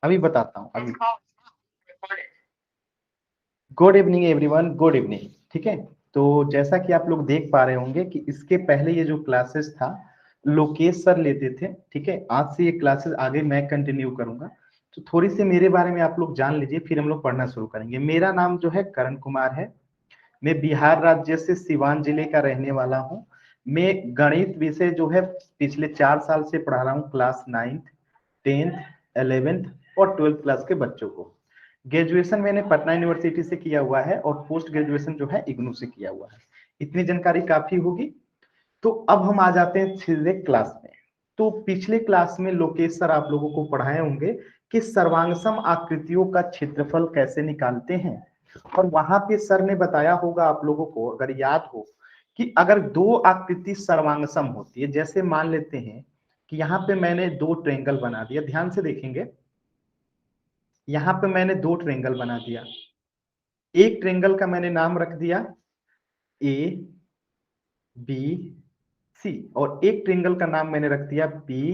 अभी बताता हूँ अभी। Good evening everyone, good evening. ठीक है, तो जैसा कि आप लोग देख पा रहे होंगे कि इसके पहले ये जो क्लासेस था लोकेश सर लेते थे। ठीक है, आज से ये क्लासेस आगे मैं कंटिन्यू करूंगा। तो थोड़ी सी मेरे बारे में आप लोग जान लीजिए, फिर हम लोग पढ़ना शुरू करेंगे। मेरा नाम जो है करण कुमार है। मैं बिहार राज्य से सिवान जिले का रहने वाला हूँ। मैं गणित विषय जो है पिछले 4 साल से पढ़ा रहा हूँ, क्लास 9th 10th 11th और 12th क्लास के बच्चों को। ग्रेजुएशन मैंने पटना यूनिवर्सिटी से किया हुआ है और पोस्ट ग्रेजुएशन जो है इग्नू से किया हुआ है। इतनी जानकारी काफी होगी। तो अब हम आ जाते हैं सीधे क्लास में। तो पिछले क्लास में लोकेश सर आप लोगों को पढ़ाए होंगे कि सर्वांगसम आकृतियों का क्षेत्रफल कैसे निकालते हैं। और वहां पे सर ने बताया होगा आप लोगों को, अगर याद हो, कि अगर दो आकृति सर्वांगसम होती है, जैसे मान लेते हैं कि यहाँ पे मैंने दो ट्रेंगल बना दिया, ध्यान से देखेंगे। यहाँ पे मैंने दो ट्रेंगल बना दिया। एक ट्रेंगल का मैंने नाम रख दिया ए बी सी, और एक ट्रेंगल का नाम मैंने रख दिया पी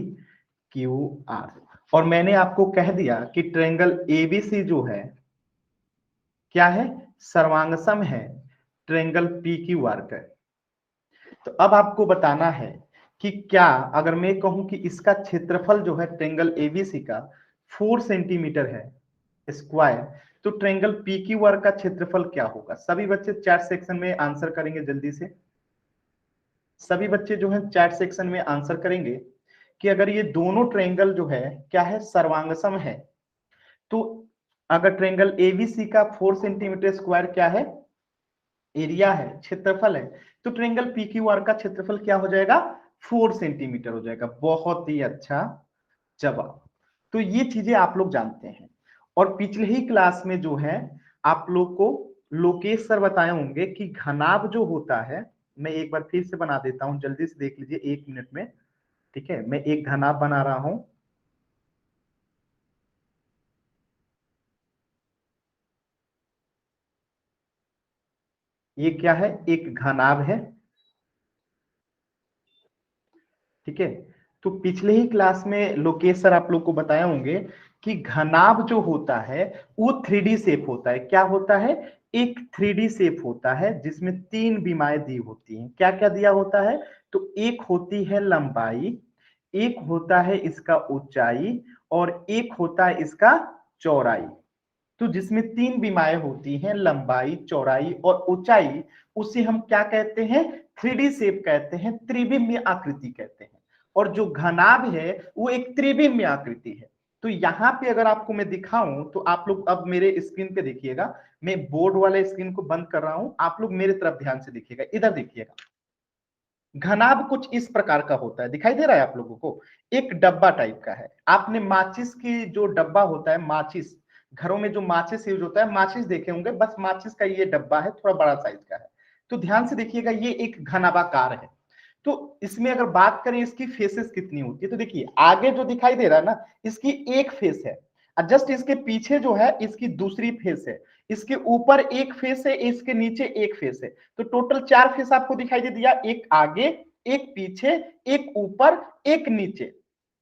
क्यू आर। और मैंने आपको कह दिया कि ट्रेंगल एबीसी जो है क्या है, सर्वांगसम है ट्रेंगल पी क्यू आर का। तो अब आपको बताना है कि क्या अगर मैं कहूं कि इसका क्षेत्रफल जो है ट्रेंगल एबीसी का 4 सेंटीमीटर है स्क्वायर, तो ट्रेंगल पी क्यू आर का क्षेत्रफल क्या होगा। सभी बच्चे चैट सेक्शन में आंसर करेंगे जल्दी से। सभी बच्चे जो है चैट सेक्शन में आंसर करेंगे कि अगर ये दोनों ट्रेंगल जो है क्या है, सर्वांगसम है, तो अगर ट्रेंगल एबीसी का 4 सेंटीमीटर स्क्वायर क्या है, एरिया है, क्षेत्रफल है, तो ट्रेंगल पी क्यू आर का क्षेत्रफल क्या हो जाएगा, 4 सेंटीमीटर हो जाएगा। बहुत ही अच्छा जवाब। तो ये चीजें आप लोग जानते हैं। और पिछले ही क्लास में जो है आप लोग को लोकेश सर बताए होंगे कि घनाभ जो होता है, मैं एक बार फिर से बना देता हूं, जल्दी से देख लीजिए 1 मिनट में। ठीक है, मैं एक घनाभ बना रहा हूं। ये क्या है, एक घनाभ है। ठीक है, तो पिछले ही क्लास में लोकेश सर आप लोग को बताए होंगे कि घनाभ जो होता है वो 3D शेप होता है। क्या होता है, एक 3D शेप होता है जिसमें 3 विमाएं दी होती हैं। क्या क्या दिया होता है, तो एक होती है लंबाई, एक होता है इसका ऊंचाई, और एक होता है इसका चौड़ाई। तो जिसमें 3 विमाएं होती हैं, लंबाई, चौड़ाई और ऊंचाई, उसे हम क्या कहते हैं, 3D शेप कहते हैं, त्रिविमीय आकृति कहते हैं। और जो घनाभ है वो एक त्रिविमीय आकृति है। तो यहाँ पे अगर आपको मैं दिखाऊं तो आप लोग अब मेरे स्क्रीन पे देखिएगा। मैं बोर्ड वाले स्क्रीन को बंद कर रहा हूं, आप लोग मेरे तरफ ध्यान से देखिएगा, इधर देखिएगा। घनाभ कुछ इस प्रकार का होता है, दिखाई दे रहा है आप लोगों को, एक डब्बा टाइप का है। आपने माचिस की जो डब्बा होता है, माचिस, घरों में जो माचिस यूज होता है, माचिस देखे होंगे, बस माचिस का ये डब्बा है, थोड़ा बड़ा साइज का है। तो ध्यान से देखिएगा, ये एक घनाभाकार है। तो इसमें अगर बात करें इसकी फेसेस कितनी होती है, तो देखिए आगे जो दिखाई दे रहा है ना, इसकी एक फेस है, और जस्ट इसके पीछे जो है इसकी दूसरी फेस है, इसके ऊपर एक फेस है, इसके नीचे एक फेस है। तो टोटल 4 फेस आपको दिखाई दे दिया, एक आगे, एक पीछे, एक ऊपर, एक नीचे।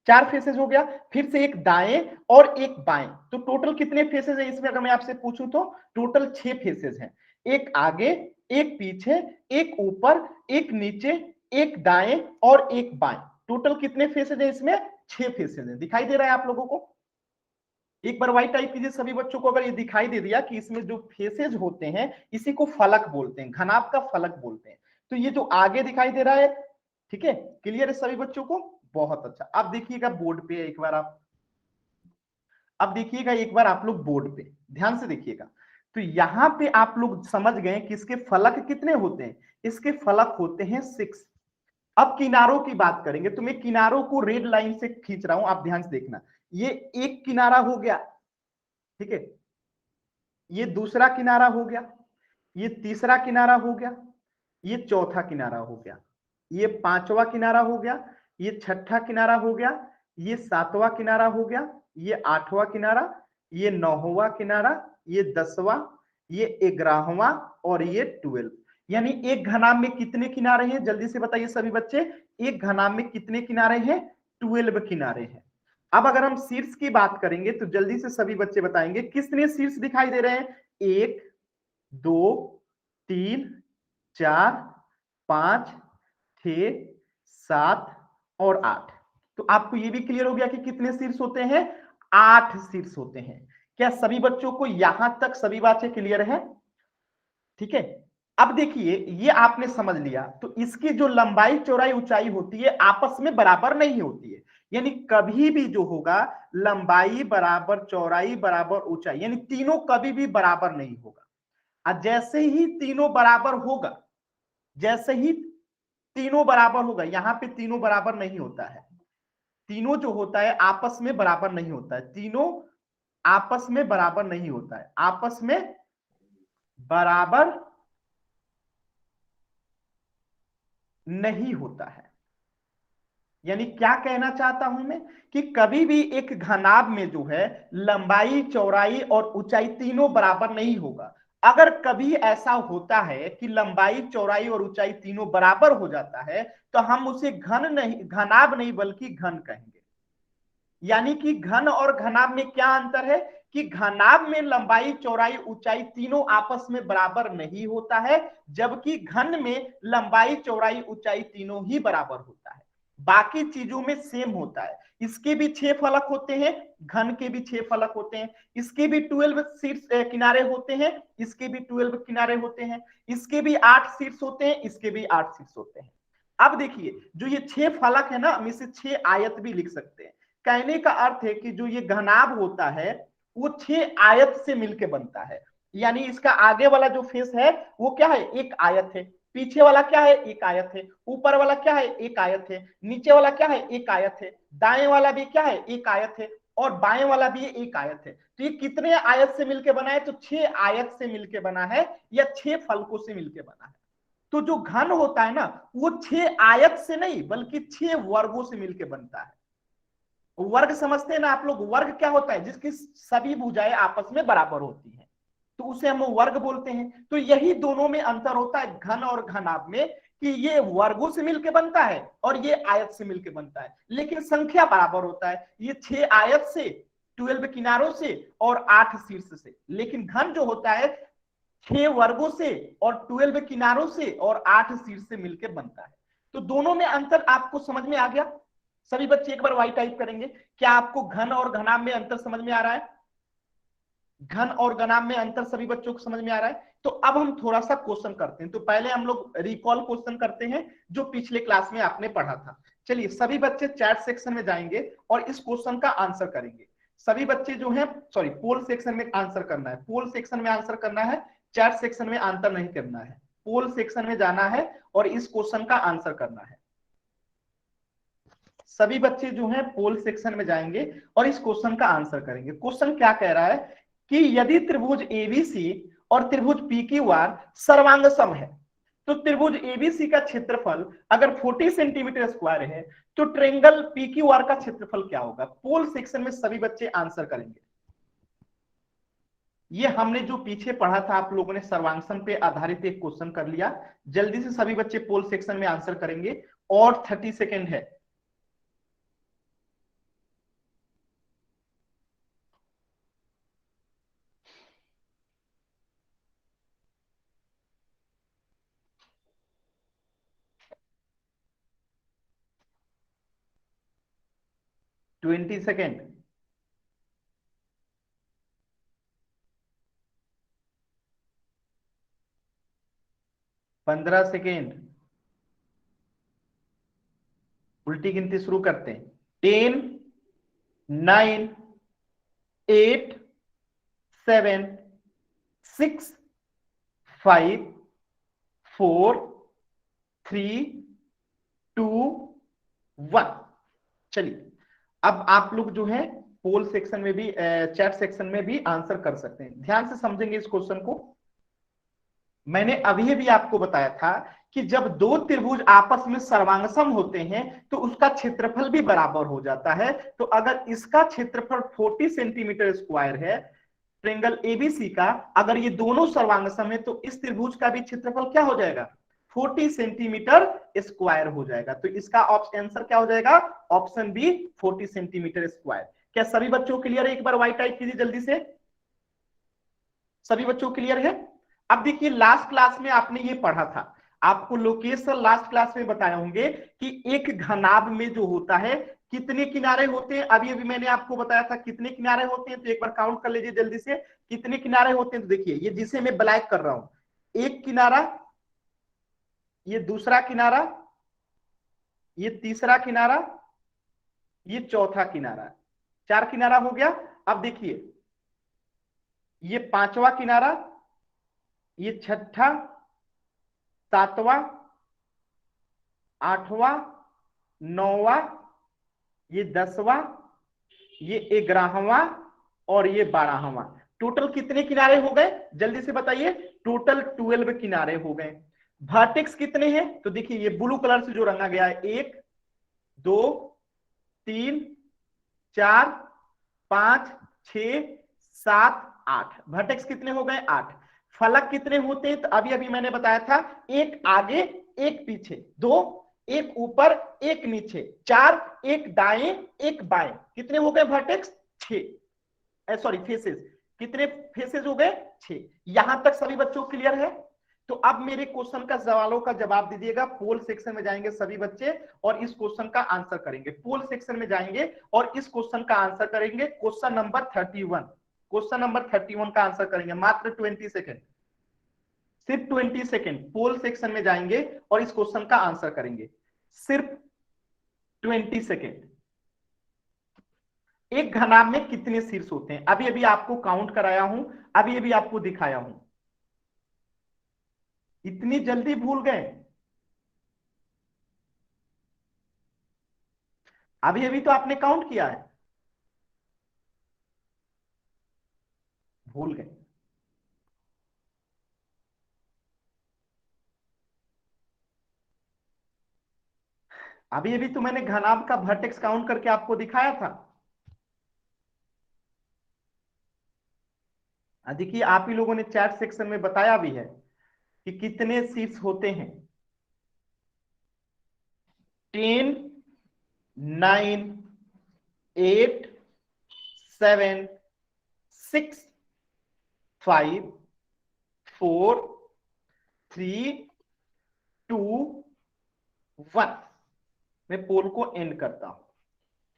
4 फेसेस हो गया। फिर से एक दाएं और एक बाएं। तो टोटल कितने फेसेस है इसमें, अगर मैं आपसे पूछूं तो टोटल 6 फेसेस हैं। एक आगे, एक पीछे, एक ऊपर, एक नीचे, एक दाएं और एक बाएं। टोटल कितने फेसेज है इसमें, 6 फेसेज है। दिखाई दे रहा है आप लोगों को। एक बार वाइट टाइप कीजिए सभी बच्चों को, अगर ये दिखाई दे दिया कि इसमें जो फेसेज होते हैं इसी को फलक बोलते हैं, घनाभ का फलक बोलते हैं। तो ये जो आगे दिखाई दे रहा है, ठीक है, क्लियर है सभी बच्चों को, बहुत अच्छा। अब देखिएगा बोर्ड पे एक बार आप, अब देखिएगा एक बार आप लोग बोर्ड पे ध्यान से देखिएगा। तो यहां पे आप लोग समझ गए कि इसके फलक कितने होते हैं, इसके फलक होते हैं 6। अब किनारों की बात करेंगे, तो मैं किनारों को रेड लाइन से खींच रहा हूं, आप ध्यान से देखना। ये एक किनारा हो गया, ठीक है, ये दूसरा किनारा हो गया, ये तीसरा किनारा हो गया, ये चौथा किनारा हो गया, ये पांचवा किनारा हो गया, ये छठा किनारा हो गया, ये सातवां किनारा हो गया, ये आठवां किनारा, ये नौवां किनारा, ये 10वां, ये 11वां और ये 12। यानी एक घनाभ में कितने किनारे हैं, जल्दी से बताइए सभी बच्चे। एक घनाभ में कितने किनारे हैं, 12 किनारे हैं। अब अगर हम शीर्ष की बात करेंगे तो जल्दी से सभी बच्चे बताएंगे कितने शीर्ष दिखाई दे रहे हैं। 1 2 3 4 5 6 7 और 8। तो आपको यह भी क्लियर हो गया कि कितने शीर्ष होते हैं, 8 शीर्ष होते हैं। क्या सभी बच्चों को यहां तक सभी बातें क्लियर है? ठीक है। अब देखिए ये आपने समझ लिया, तो इसकी जो लंबाई चौड़ाई ऊंचाई होती है आपस में बराबर नहीं होती है। यानी कभी भी जो होगा लंबाई बराबर चौड़ाई बराबर ऊंचाई, यानी तीनों कभी भी बराबर नहीं होगा। और जैसे ही तीनों बराबर होगा, जैसे ही तीनों बराबर होगा, यहां पे तीनों बराबर नहीं होता है। तीनों जो होता है आपस में बराबर नहीं होता है, तीनों आपस में बराबर नहीं होता है, आपस में बराबर नहीं होता है। यानी क्या कहना चाहता हूं मैं कि कभी भी एक घनाभ में जो है लंबाई चौड़ाई और ऊंचाई तीनों बराबर नहीं होगा। अगर कभी ऐसा होता है कि लंबाई चौड़ाई और ऊंचाई तीनों बराबर हो जाता है तो हम उसे घन नहीं, घनाभ नहीं बल्कि घन कहेंगे। यानी कि घन और घनाभ में क्या अंतर है कि घनाभ में लंबाई चौड़ाई ऊंचाई तीनों आपस में बराबर नहीं होता है, जबकि घन में लंबाई चौड़ाई ऊंचाई तीनों ही बराबर होता है। बाकी चीजों में सेम होता है। इसके भी 6 फलक होते हैं, घन के भी 6 फलक होते हैं। इसके भी 12 शीर्ष किनारे होते हैं, इसके भी 12 किनारे होते हैं। इसके भी 8 शीर्ष होते हैं, इसके भी 8 शीर्ष होते हैं। अब देखिए जो ये 6 फलक है ना, हम इसे 6 आयत भी लिख सकते हैं। कहने का अर्थ है कि जो ये घनाभ होता है वो 6 आयत से मिलकर बनता है। यानी इसका आगे वाला जो फेस है वो क्या है, एक आयत है। पीछे वाला क्या है, एक आयत है। ऊपर वाला क्या है, एक आयत है। नीचे वाला क्या है, एक आयत है। दाएं वाला भी क्या है, एक आयत है। और बाएं वाला भी एक आयत है। तो ये कितने आयत से मिलकर बना है, तो 6 आयत से मिलकर बना है या 6 फलकों से मिलकर बना है। तो जो घन होता है ना वो 6 आयत से नहीं बल्कि 6 वर्गों से मिलकर बनता है। वर्ग समझते हैं ना आप लोग, वर्ग क्या होता है, जिसकी सभी भुजाएं आपस में बराबर होती हैं, तो उसे हम वर्ग बोलते हैं। तो यही दोनों में अंतर होता है घन और घनाभ में, कि ये वर्गों से मिलकर बनता है और ये आयत से मिलकर बनता है, लेकिन संख्या बराबर होता है। ये 6 आयत से, 12 किनारों से और 8 शीर्ष से। लेकिन घन जो होता है 6 वर्गों से और 12 किनारों से और 8 शीर्ष से मिलकर बनता है। तो दोनों में अंतर आपको समझ में आ गया? सभी बच्चे एक बार वाई टाइप करेंगे। क्या आपको घन और घनाभ में अंतर समझ में आ रहा है? घन और घनाभ में अंतर सभी बच्चों को समझ में आ रहा है? तो अब हम थोड़ा सा क्वेश्चन करते हैं। तो पहले हम लोग रिकॉल क्वेश्चन करते हैं जो पिछले क्लास में आपने पढ़ा था। चलिए सभी बच्चे चैट सेक्शन में जाएंगे और इस क्वेश्चन का आंसर करेंगे। सभी बच्चे जो है सॉरी पोल सेक्शन में आंसर करना है, पोल सेक्शन में आंसर करना है, चैट सेक्शन में आंसर नहीं करना है। पोल सेक्शन में जाना है और इस क्वेश्चन का आंसर करना है। सभी बच्चे जो हैं पोल सेक्शन में जाएंगे और इस क्वेश्चन का आंसर करेंगे। क्वेश्चन क्या कह रहा है कि यदि त्रिभुज एबीसी और त्रिभुज पीक्यूआर सर्वांगसम है तो त्रिभुज एबीसी का क्षेत्रफल अगर 40 सेंटीमीटर स्क्वायर है तो ट्रायंगल पीक्यूआर का क्षेत्रफल क्या होगा। पोल सेक्शन में सभी बच्चे आंसर करेंगे। ये हमने जो पीछे पढ़ा था आप लोगों ने सर्वांगसम पे आधारित एक क्वेश्चन कर लिया। जल्दी से सभी बच्चे पोल सेक्शन में आंसर करेंगे और 30 सेकेंड है। Twenty second. 15 सेकेंड। उल्टी गिनती शुरू करते हैं। 10 9 8 7 6 5 4 3 2 1। चलिए अब आप लोग जो है पोल सेक्शन में भी चैट सेक्शन में भी आंसर कर सकते हैं। ध्यान से समझेंगे इस क्वेश्चन को। मैंने अभी भी आपको बताया था कि जब दो त्रिभुज आपस में सर्वांगसम होते हैं तो उसका क्षेत्रफल भी बराबर हो जाता है। तो अगर इसका क्षेत्रफल 40 सेंटीमीटर स्क्वायर है ट्रायंगल एबीसी का, अगर ये दोनों सर्वांगसम है तो इस त्रिभुज का भी क्षेत्रफल क्या हो जाएगा, 40 सेंटीमीटर स्क्वायर हो जाएगा। तो इसका आंसर क्या हो जाएगा? Option B 40 centimetre square. क्या सभी बच्चों क्लियर है? एक बार वाइट टाइप कीजिए जल्दी से। सभी बच्चों क्लियर है? अब देखिए लास्ट क्लास में आपने ये पढ़ा था, आपको लोकेशन लास्ट क्लास में बताए होंगे कि एक घनाभ में जो होता है कितने किनारे होते हैं। अभी अभी मैंने आपको बताया था कितने किनारे होते हैं, तो एक बार काउंट कर लीजिए जल्दी से कितने किनारे होते हैं। तो देखिए ये जिसे मैं ब्लैक कर रहा हूं, एक किनारा, ये दूसरा किनारा, ये तीसरा किनारा, ये चौथा किनारा, चार किनारा हो गया। अब देखिए ये पांचवा किनारा, ये छठा, सातवां, आठवां, नौवां, ये 10वां, ये 11वां और ये 12वां। टोटल कितने किनारे हो गए जल्दी से बताइए? टोटल 12 किनारे हो गए। वर्टेक्स कितने हैं? तो देखिए ये ब्लू कलर से जो रंगा गया है, 1 2 3 4 5 6 7 8। वर्टेक्स कितने हो गए? 8। फलक कितने होते हैं? तो अभी अभी मैंने बताया था, एक आगे एक पीछे, 2 एक ऊपर एक नीचे, 4 एक दाएं एक बाएं। कितने हो गए वर्टेक्स? 6। सॉरी फेसेस, कितने फेसेस हो गए? 6। यहां तक सभी बच्चों क्लियर है? तो अब मेरे क्वेश्चन का सवालों का जवाब दीजिएगा। पोल सेक्शन में जाएंगे सभी बच्चे और इस क्वेश्चन का आंसर करेंगे। पोल सेक्शन में जाएंगे और इस क्वेश्चन का आंसर करेंगे। क्वेश्चन नंबर 31, क्वेश्चन नंबर 31 का आंसर करेंगे। मात्र 20 सेकेंड, सिर्फ 20 सेकेंड। पोल सेक्शन में जाएंगे और इस क्वेश्चन का आंसर करेंगे, सिर्फ 20 सेकेंड। एक घनाभ में कितने शीर्ष होते हैं? अभी अभी आपको काउंट कराया हूं, अभी अभी आपको दिखाया हूं। इतनी जल्दी भूल गए? अभी अभी तो आपने काउंट किया है, भूल गए। अभी अभी तो मैंने घनाभ का वर्टेक्स काउंट करके आपको दिखाया था। देखिए आप ही लोगों ने चैट सेक्शन में बताया भी है कि कितने शीर्ष होते हैं। 10 9 8 7 6 5 4 3 2 1। मैं पोल को एंड करता हूं।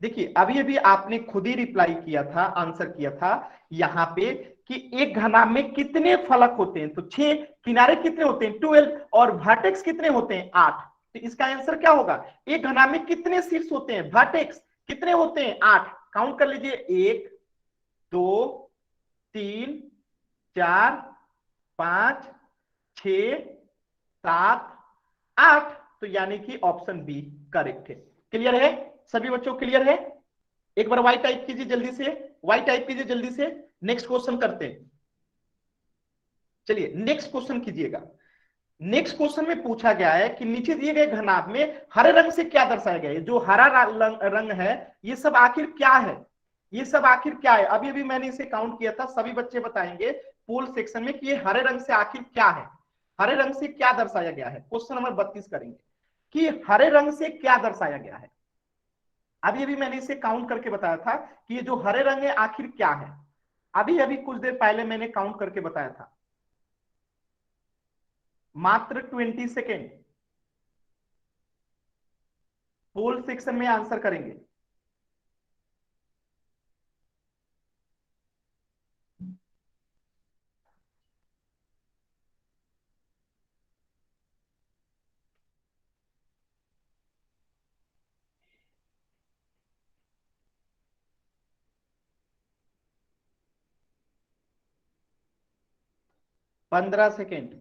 देखिए अभी अभी आपने खुद ही रिप्लाई किया था, आंसर किया था यहां पे कि एक घनाभ में कितने फलक होते हैं। तो 6, किनारे कितने होते हैं? 12, और वर्टेक्स कितने होते हैं? 8। तो इसका आंसर क्या होगा? एक घनाभ में कितने शीर्ष होते हैं? वर्टेक्स कितने होते हैं? 8। काउंट कर लीजिए, 1 2 3 4 5 6 7 8। तो यानी कि ऑप्शन बी करेक्ट है। क्लियर है? सभी बच्चों क्लियर है? एक बार वाई टाइप कीजिए जल्दी से, वाई टाइप कीजिए जल्दी से। नेक्स्ट क्वेश्चन करते हैं। चलिए नेक्स्ट क्वेश्चन कीजिएगा। नेक्स्ट क्वेश्चन में पूछा गया है कि नीचे दिए गए घनाभ में हरे रंग से क्या दर्शाया गया है? जो हरा रंग है ये सब आखिर क्या है? ये सब आखिर क्या है? अभी अभी मैंने इसे काउंट किया था, सभी बच्चे बताएंगे पोल सेक्शन में कि ये हरे रंग से आखिर क्या है, हरे रंग से क्या दर्शाया गया है। क्वेश्चन नंबर 32 करेंगे कि हरे रंग से क्या दर्शाया गया है। अभी अभी मैंने इसे काउंट करके बताया था कि ये जो हरे रंग है आखिर क्या है। अभी अभी कुछ देर पहले मैंने काउंट करके बताया था। मात्र 20 सेकेंड। पोल सेक्शन में आंसर करेंगे। पंद्रह सेकेंड।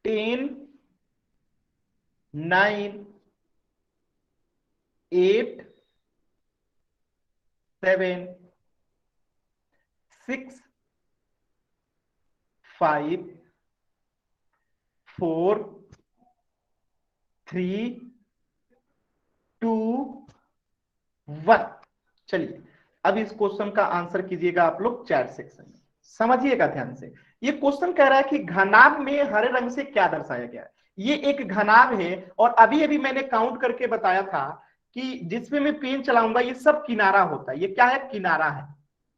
10 9 8 7 6 5 4 3 2 1। चलिए अब इस क्वेश्चन का आंसर कीजिएगा आप लोग चैट सेक्शन में। समझिएगा ध्यान से। ये क्वेश्चन कह रहा है कि घनाभ में हरे रंग से क्या दर्शाया गया है। ये एक घनाभ है और अभी अभी मैंने काउंट करके बताया था कि जिसमें मैं पेन चलाऊंगा ये सब किनारा होता है। ये क्या है? किनारा है।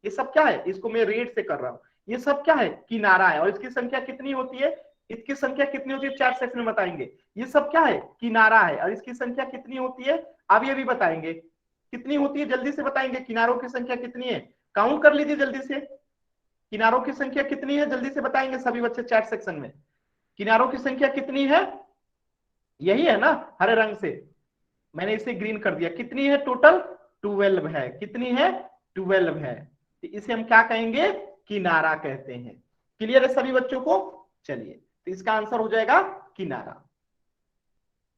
ये सब क्या है? इसको मैं रेड से कर रहा हूं। ये सब क्या है? किनारा है। और इसकी संख्या कितनी होती है? इसकी संख्या कितनी होती है? 4 सेक्शन में बताएंगे। ये सब क्या है? किनारा है। और इसकी संख्या कितनी होती है? अभी अभी बताएंगे कितनी होती है। जल्दी से बताएंगे किनारों की संख्या कितनी है। काउंट कर लीजिए जल्दी से। किनारों की संख्या कितनी है जल्दी से बताएंगे सभी बच्चे चैट सेक्शन में। किनारों की संख्या कितनी है? यही है ना हरे रंग से, मैंने इसे ग्रीन कर दिया। कितनी है टोटल? 12 है। कितनी है? 12 है। तो इसे हम क्या कहेंगे? किनारा कहते हैं। क्लियर है सभी बच्चों को? चलिए, तो इसका आंसर हो जाएगा किनारा।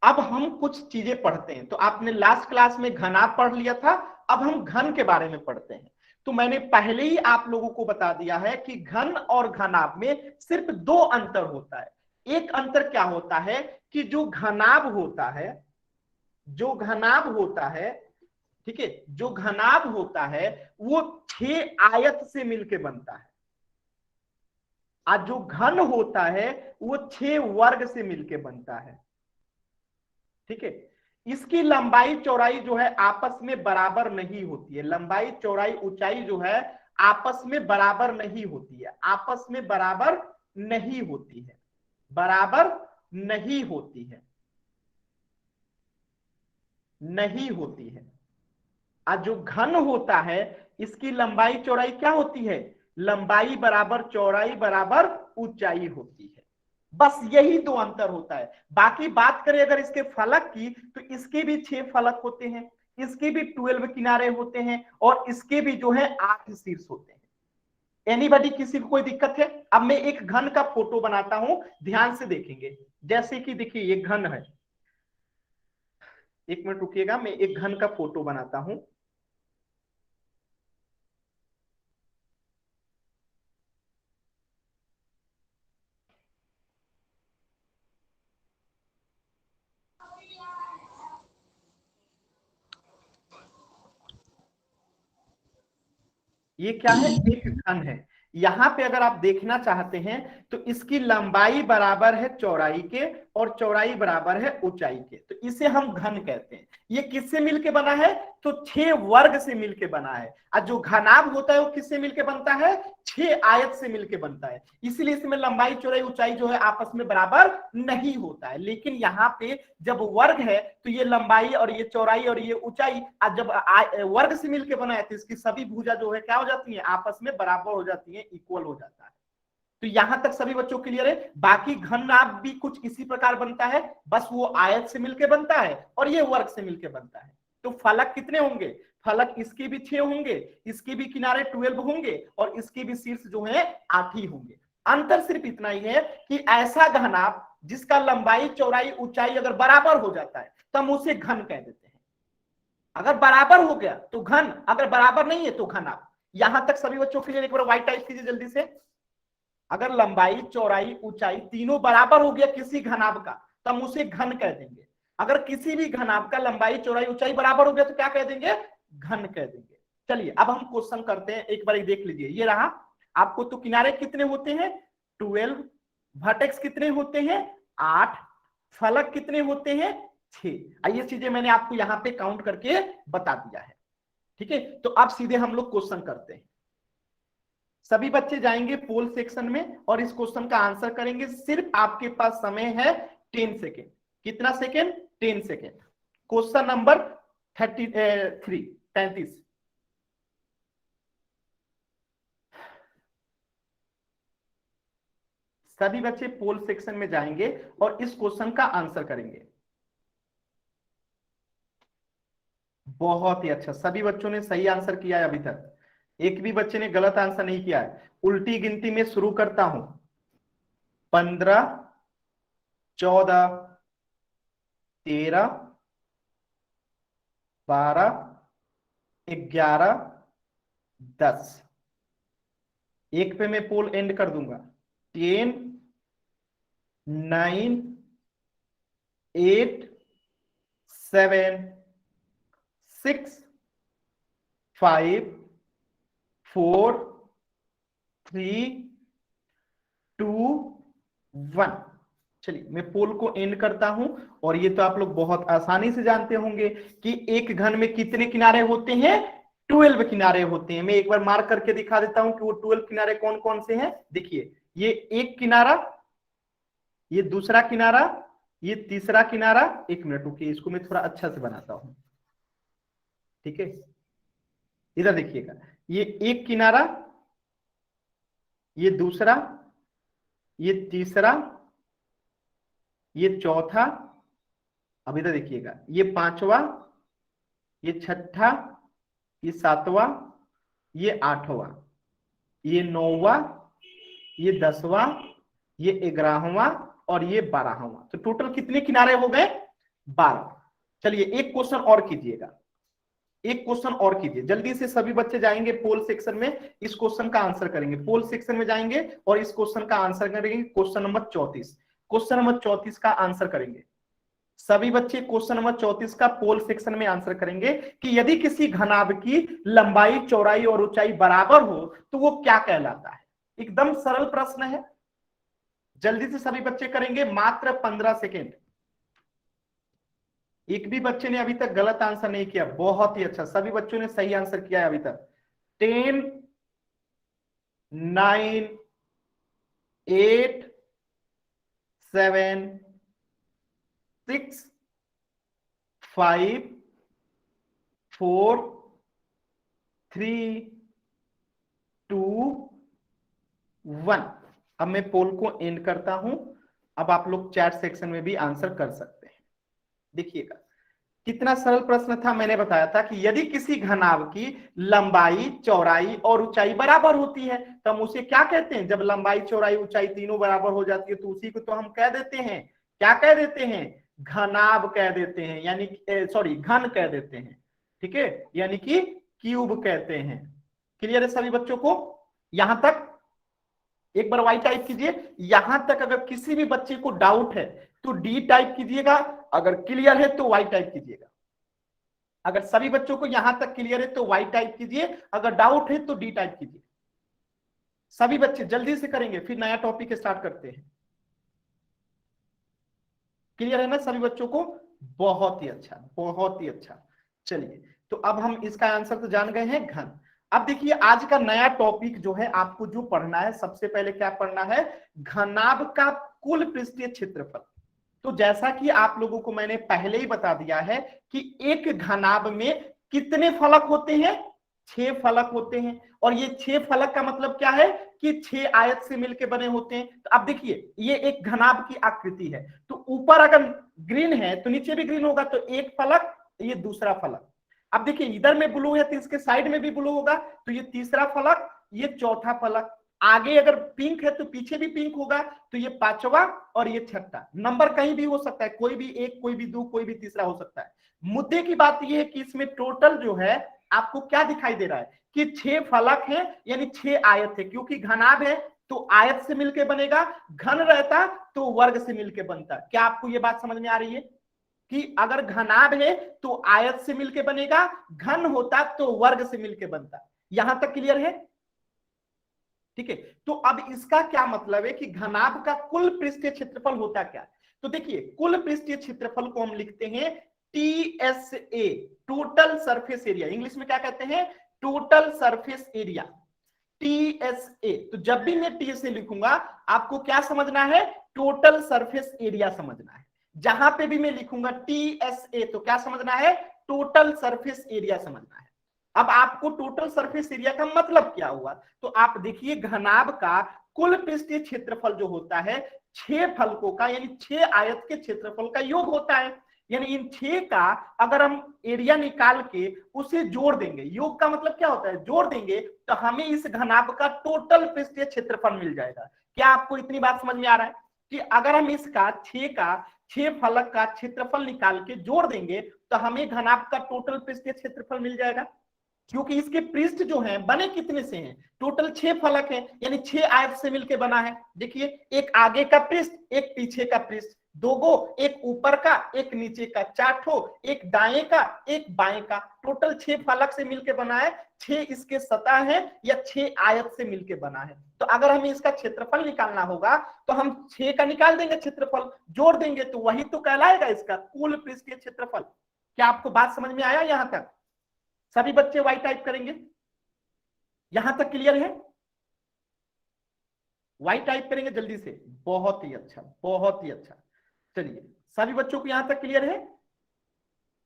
अब हम कुछ चीजें पढ़ते हैं। तो आपने लास्ट क्लास में घनाभ पढ़ लिया था, अब हम घन के बारे में पढ़ते हैं। तो मैंने पहले ही आप लोगों को बता दिया है कि घन और घनाभ में सिर्फ दो अंतर होता है। एक अंतर क्या होता है कि जो घनाभ होता है, जो घनाभ होता है, ठीक है, जो घनाभ होता है वो 6 आयत से मिलकर बनता है। और जो घन होता है वो 6 वर्ग से मिलकर बनता है। ठीक है, इसकी लंबाई चौड़ाई जो है आपस में बराबर नहीं होती है। लंबाई चौड़ाई ऊंचाई जो है आपस में बराबर नहीं होती है। आपस में बराबर नहीं होती है। बराबर नहीं होती है। नहीं होती है। और जो घन होता है इसकी लंबाई चौड़ाई क्या होती है? लंबाई बराबर चौड़ाई बराबर ऊंचाई होती है। बस यही दो अंतर होता है। बाकी बात करें अगर इसके फलक की, तो इसके भी 6 फलक होते हैं, इसके भी 12 किनारे होते हैं और इसके भी जो है 8 शीर्ष होते हैं। एनीबॉडी, किसी को कोई दिक्कत है? अब मैं एक घन का फोटो बनाता हूं, ध्यान से देखेंगे। जैसे कि देखिए ये घन है। एक मिनट रुकिएगा, मैं एक घन का फोटो बनाता हूं। ये क्या है? एक घन है। यहां पे अगर आप देखना चाहते हैं तो इसकी लंबाई बराबर है चौड़ाई के और चौड़ाई बराबर है ऊंचाई के, तो इसे हम घन कहते हैं। ये किससे मिलके बना है? तो 6 वर्ग से मिलके बना है। और जो घनाभ होता है वो किससे मिलके बनता है? 6 आयत से मिलके बनता है। इसीलिए इसमें लंबाई चौड़ाई ऊंचाई जो है आपस में बराबर नहीं होता है। लेकिन यहाँ पे जब वर्ग है तो ये लंबाई और ये चौड़ाई और ये ऊंचाई जब वर्ग से मिलके बना है तो इसकी सभी भुजा जो है क्या हो जाती है? आपस में बराबर हो जाती है, इक्वल हो जाता है। तो यहां तक सभी बच्चों क्लियर है? बाकी घनाभ भी कुछ इसी प्रकार बनता है, बस वो आयत से मिलके बनता है और ये वर्ग से मिलके बनता है। तो फलक कितने होंगे? फलक इसके भी 6 होंगे, इसके भी किनारे 12 होंगे और इसके भी शीर्ष जो है 8 ही होंगे। अंतर सिर्फ इतना ही है कि ऐसा घनाभ जिसका लंबाई चौड़ाई ऊंचाई अगर बराबर हो जाता है तो हम उसे घन कह देते हैं। अगर बराबर हो गया तो घन, अगर बराबर नहीं है तो घनाभ। यहां तक सभी बच्चों के लिए एक बार व्हाइट टाइप कीजिए जल्दी से। अगर लंबाई चौड़ाई ऊंचाई तीनों बराबर हो गया किसी घनाभ का तो हम उसे घन कह देंगे। अगर किसी भी घनाभ का लंबाई चौड़ाई ऊंचाई बराबर हो गया तो क्या कह देंगे? घन कह देंगे। चलिए अब हम क्वेश्चन करते हैं, एक बार देख लीजिए। ये रहा आपको। तो किनारे कितने होते हैं? 12। वर्टेक्स कितने होते हैं? 8। फलक कितने होते हैं? 6। ये चीजें मैंने आपको यहाँ पे काउंट करके बता दिया है। ठीक है, तो अब सीधे हम लोग क्वेश्चन करते हैं। सभी बच्चे जाएंगे पोल सेक्शन में और इस क्वेश्चन का आंसर करेंगे। सिर्फ आपके पास समय है 10 सेकेंड। कितना सेकेंड? 10 सेकेंड। Question number 33। सभी बच्चे पोल सेक्शन में जाएंगे और इस क्वेश्चन का आंसर करेंगे। बहुत ही अच्छा, सभी बच्चों ने सही आंसर किया है। अभी तक एक भी बच्चे ने गलत आंसर नहीं किया है। उल्टी गिनती में शुरू करता हूं। 15, 14, 13, 12, 11, 10। एक पे मैं पोल एंड कर दूंगा। 10, 9, 8, 7, 6, 5, 4, 3 2 1। चलिए मैं पोल को एंड करता हूं। और ये तो आप लोग बहुत आसानी से जानते होंगे कि एक घन में कितने किनारे होते हैं, 12 किनारे होते हैं। मैं एक बार मार्क करके दिखा देता हूं कि वो 12 किनारे कौन कौन से हैं। देखिए, ये एक किनारा, ये दूसरा किनारा, ये तीसरा किनारा। एक मिनट रुकिए, इसको मैं थोड़ा अच्छा से बनाता हूं। ठीक है, इधर देखिएगा, ये एक किनारा, ये दूसरा, ये तीसरा, ये चौथा, अब इधर देखिएगा, ये पांचवा, ये छठा, ये सातवां, ये आठवां, ये नौवां, ये 10वां, ये 11वां और ये 12वां। तो टोटल कितने किनारे हो गए, 12। चलिए एक क्वेश्चन और कीजिएगा, एक क्वेश्चन और कीजिए जल्दी से। सभी बच्चे जाएंगे पोल सेक्शन में, इस क्वेश्चन का आंसर करेंगे। पोल सेक्शन में जाएंगे और इस क्वेश्चन का आंसर करेंगे। क्वेश्चन नंबर 34, क्वेश्चन नंबर 34 का आंसर करेंगे सभी बच्चे। क्वेश्चन नंबर 34 का पोल सेक्शन में आंसर करेंगे कि यदि किसी घनाभ की लंबाई, चौड़ाई और ऊंचाई बराबर हो तो वो क्या कहलाता है। एकदम सरल प्रश्न है, जल्दी से सभी बच्चे करेंगे, मात्र 15 सेकेंड। एक भी बच्चे ने अभी तक गलत आंसर नहीं किया, बहुत ही अच्छा, सभी बच्चों ने सही आंसर किया है अभी तक। 10 9 8 7 6 5 4 3 2 1। अब मैं पोल को एंड करता हूं। अब आप लोग चैट सेक्शन में भी आंसर कर सकते हैं। देखिएगा कितना सरल प्रश्न था। मैंने बताया था कि यदि किसी घनाभ की लंबाई, चौड़ाई और ऊंचाई बराबर होती है तो हम उसे क्या कहते हैं। जब लंबाई, चौड़ाई, ऊंचाई तीनों बराबर हो जाती है तो उसी को तो हम कह देते हैं, क्या कह देते हैं, घनाभ कह देते हैं, यानी सॉरी घन कह देते हैं। ठीक है, यानी कि क्यूब कहते हैं। क्लियर है सभी बच्चों को यहां तक। एक बार वाई टाइप कीजिए यहां तक। अगर किसी भी बच्चे को डाउट है तो डी टाइप कीजिएगा, अगर क्लियर है तो वाई टाइप कीजिएगा। अगर सभी बच्चों को यहां तक क्लियर है तो वाई टाइप कीजिए, अगर डाउट है तो डी टाइप कीजिए। सभी बच्चे जल्दी से करेंगे, फिर नया टॉपिक स्टार्ट करते हैं। क्लियर है ना सभी बच्चों को, बहुत ही अच्छा, बहुत ही अच्छा। चलिए तो अब हम इसका आंसर तो जान गए हैं, घन। अब देखिए आज का नया टॉपिक जो है आपको जो पढ़ना है, सबसे पहले क्या पढ़ना है, घनाभ का कुल पृष्ठीय क्षेत्रफल। तो जैसा कि आप लोगों को मैंने पहले ही बता दिया है कि एक घनाभ में कितने फलक होते हैं, 6 फलक होते हैं। और ये 6 फलक का मतलब क्या है कि 6 आयत से मिलकर बने होते हैं। तो अब देखिए ये एक घनाभ की आकृति है, तो ऊपर अगर ग्रीन है तो नीचे भी ग्रीन होगा, तो एक फलक, ये दूसरा फलक। अब देखिए इधर में ब्लू है तो इसके साइड में भी ब्लू होगा, तो ये तीसरा फलक, ये चौथा फलक। आगे अगर पिंक है तो पीछे भी पिंक होगा, तो ये पांचवा और ये छठा। नंबर कहीं भी हो सकता है, कोई भी एक, कोई भी दो, कोई भी तीसरा हो सकता है। मुद्दे की बात यह है कि इसमें टोटल जो है आपको क्या दिखाई दे रहा है कि 6 फलक है, यानी 6 आयत है। क्योंकि घनाभ है तो आयत से मिलकर बनेगा, घन रहता तो वर्ग से मिलकर बनता। क्या आपको यह बात समझ में आ रही है कि अगर घनाभ है तो आयत से मिलकर बनेगा, घन होता तो वर्ग से मिलकर बनता। यहां तक क्लियर है। ठीक है, तो अब इसका क्या मतलब है कि घनाभ का कुल पृष्ठीय क्षेत्रफल होता क्या है। तो देखिए कुल पृष्ठीय क्षेत्रफल को हम लिखते हैं TSA, total surface area. English में क्या कहते हैं, टोटल सरफेस एरिया, TSA। तो जब भी मैं TSA लिखूंगा आपको क्या समझना है, टोटल सरफेस एरिया समझना है। जहां पे भी मैं लिखूंगा TSA तो क्या समझना है, टोटल सरफेस एरिया समझना है। अब आपको टोटल सरफेस एरिया का मतलब क्या हुआ, तो आप देखिए घनाभ का कुल पृष्ठीय क्षेत्रफल जो होता है 6 फलकों का, यानी 6 आयत के क्षेत्रफल का योग होता है। यानी इन 6 का अगर हम एरिया निकाल के उसे जोड़ देंगे, योग का मतलब क्या होता है, जोड़ देंगे, तो हमें इस घनाभ का टोटल पृष्ठीय क्षेत्रफल मिल जाएगा। क्या आपको इतनी बात समझ में आ रहा है कि अगर हम इसका 6 फलक का क्षेत्रफल निकाल के जोड़ देंगे तो हमें घनाभ का टोटल पृष्ठीय क्षेत्रफल मिल जाएगा। क्योंकि इसके पृष्ठ जो हैं बने कितने से हैं, टोटल 6 फलक हैं, यानी 6 आयत से मिलकर बना है। देखिए एक आगे का पृष्ठ, एक पीछे का पृष्ठ, दो गो, एक ऊपर का एक नीचे का, 4 ठो, एक दाएं का एक बाएं का, टोटल 6 फलक से मिलके बना है, 6 इसके सतह है या 6 आयत से मिलके बना है। तो अगर हमें इसका क्षेत्रफल निकालना होगा तो हम 6 का निकाल देंगे क्षेत्रफल, जोड़ देंगे तो वही तो कहलाएगा इसका कुल पृष्ठीय क्षेत्रफल। क्या आपको बात समझ में आया? यहां तक सभी बच्चे वाई टाइप करेंगे, यहां तक क्लियर है? वाई टाइप करेंगे जल्दी से, बहुत ही अच्छा, बहुत ही अच्छा। चलिए सभी बच्चों को यहां तक क्लियर है,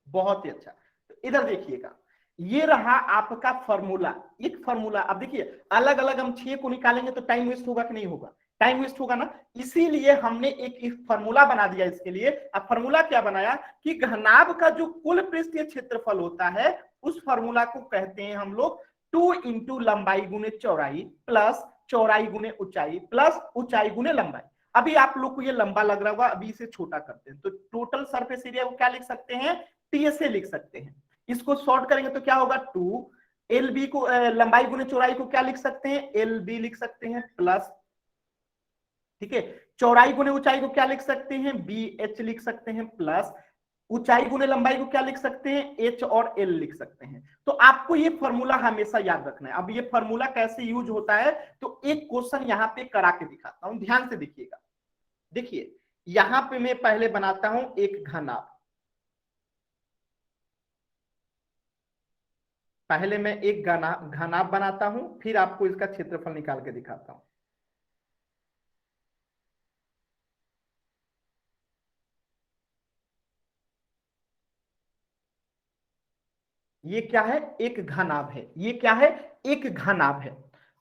बहुत ही अच्छा। तो इधर देखिएगा, ये रहा आपका फॉर्मूला, एक फॉर्मूला। अब देखिए अलग अलग हम 6 को निकालेंगे तो टाइम वेस्ट होगा कि नहीं होगा? टाइम वेस्ट होगा ना, इसीलिए हमने एक फॉर्मूला बना दिया इसके लिए। अब फॉर्मूला क्या बनाया कि घनाभ का जो कुल पृष्ठीय क्षेत्रफल होता है उस फॉर्मूला को कहते हैं हम लोग 2 इंटू लंबाई गुने चौड़ाई प्लस चौड़ाई गुने ऊंचाई प्लस ऊंचाई गुने लंबाई। अभी आप लोग को ये लंबा लग रहा होगा, अभी इसे छोटा करते हैं तो टोटल सरफेस एरिया को क्या लिख सकते हैं? टीएसए लिख सकते हैं। इसको शॉर्ट करेंगे तो क्या होगा? 2 एल बी को लंबाई गुने चौड़ाई को क्या लिख सकते हैं? एल बी लिख सकते हैं प्लस, ठीक है, चौड़ाई गुने ऊंचाई को क्या लिख सकते हैं? बी एच लिख सकते हैं प्लस ऊंचाई गुने लंबाई को क्या लिख सकते हैं? एच और एल लिख सकते हैं। तो आपको ये फॉर्मूला हमेशा याद रखना है। अब ये फॉर्मूला कैसे यूज होता है तो एक क्वेश्चन यहां पे करा के दिखाता हूं, ध्यान से देखिएगा। देखिए यहां पे मैं पहले बनाता हूं एक घनाभ, पहले मैं एक घनाभ बनाता हूं, फिर आपको इसका क्षेत्रफल निकाल के दिखाता हूं। ये क्या है? एक घनाभ है। ये क्या है? एक घनाभ है।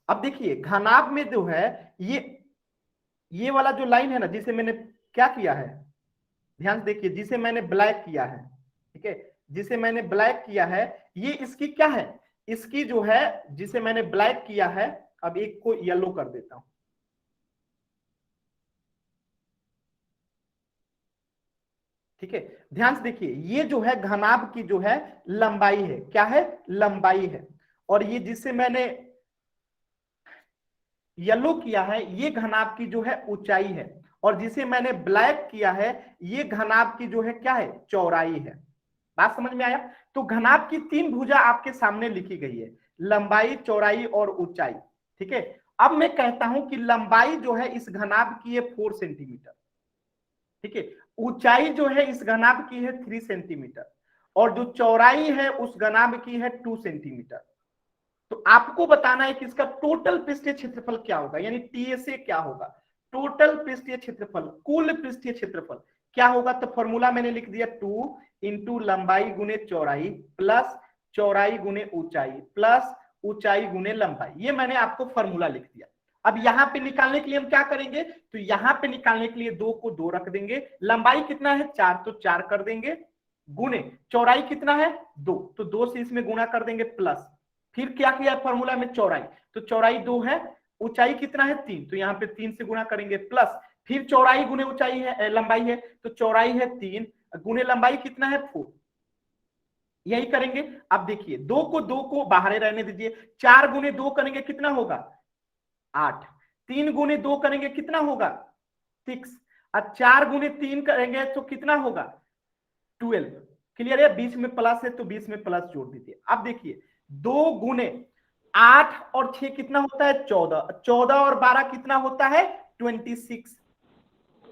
अब देखिए घनाभ में जो है ये वाला जो लाइन है ना, जिसे मैंने क्या किया है, ध्यान से देखिए, जिसे मैंने ब्लैक किया है, ठीक है, जिसे मैंने ब्लैक किया है, ये इसकी क्या है? इसकी जो है, जिसे मैंने ब्लैक किया है, अब एक को येलो कर देता हूं, ठीक है। ध्यान से देखिए, ये जो है घनाभ की जो है लंबाई है, क्या है? लंबाई है। और ये जिसे मैंने येलो किया है, ये घनाभ की जो है ऊंचाई है। और जिसे मैंने ब्लैक किया है, ये घनाभ की जो है क्या है? चौड़ाई है। बात समझ में आया? तो घनाभ की 3 भुजा आपके सामने लिखी गई है, लंबाई चौड़ाई और ऊंचाई, ठीक है। अब मैं कहता हूं कि लंबाई जो है इस घनाभ की है 4 सेंटीमीटर, ठीक है। ऊंचाई जो है इस घनाभ की है 3 सेंटीमीटर और जो चौड़ाई है उस घनाभ की है 2 सेंटीमीटर। तो आपको बताना है कि इसका टोटल पृष्ठीय क्षेत्रफल क्या होगा, यानी टीएसए क्या होगा? टोटल पृष्ठीय क्षेत्रफल, कुल पृष्ठीय क्षेत्रफल क्या होगा? तो फॉर्मूला मैंने लिख दिया 2 इंटू लंबाई गुने चौड़ाई प्लस चौड़ाई गुने ऊंचाई प्लस ऊंचाई गुने लंबाई। ये मैंने आपको फॉर्मूला लिख दिया। अब यहां पे निकालने के लिए हम क्या करेंगे? तो यहां पे निकालने के लिए 2 को 2 रख देंगे, लंबाई कितना है? 4, तो 4 कर देंगे, गुने चौड़ाई कितना है? 2, तो 2 से इसमें गुणा कर देंगे प्लस, फिर क्या किया फॉर्मूला में? चौड़ाई, तो चौड़ाई 2 है, ऊंचाई कितना है? 3, तो यहाँ पे 3 से गुणा करेंगे प्लस, फिर चौड़ाई गुने ऊंचाई है, लंबाई है, तो चौड़ाई है 3 गुने लंबाई कितना है? 4, यही करेंगे। अब देखिए 2 को 2 को बाहर रहने दीजिए, 4 गुने 2 करेंगे कितना होगा? 8, 3 गुने 2 करेंगे कितना होगा? 6, अब 4 गुने 3 करेंगे तो कितना होगा? 12। क्लियर है? बीच में प्लस है तो बीच में प्लस जोड़ दीजिए। अब देखिए 2 गुने 8 और 6 कितना होता है? 14, 14 और 12 कितना होता है? 26।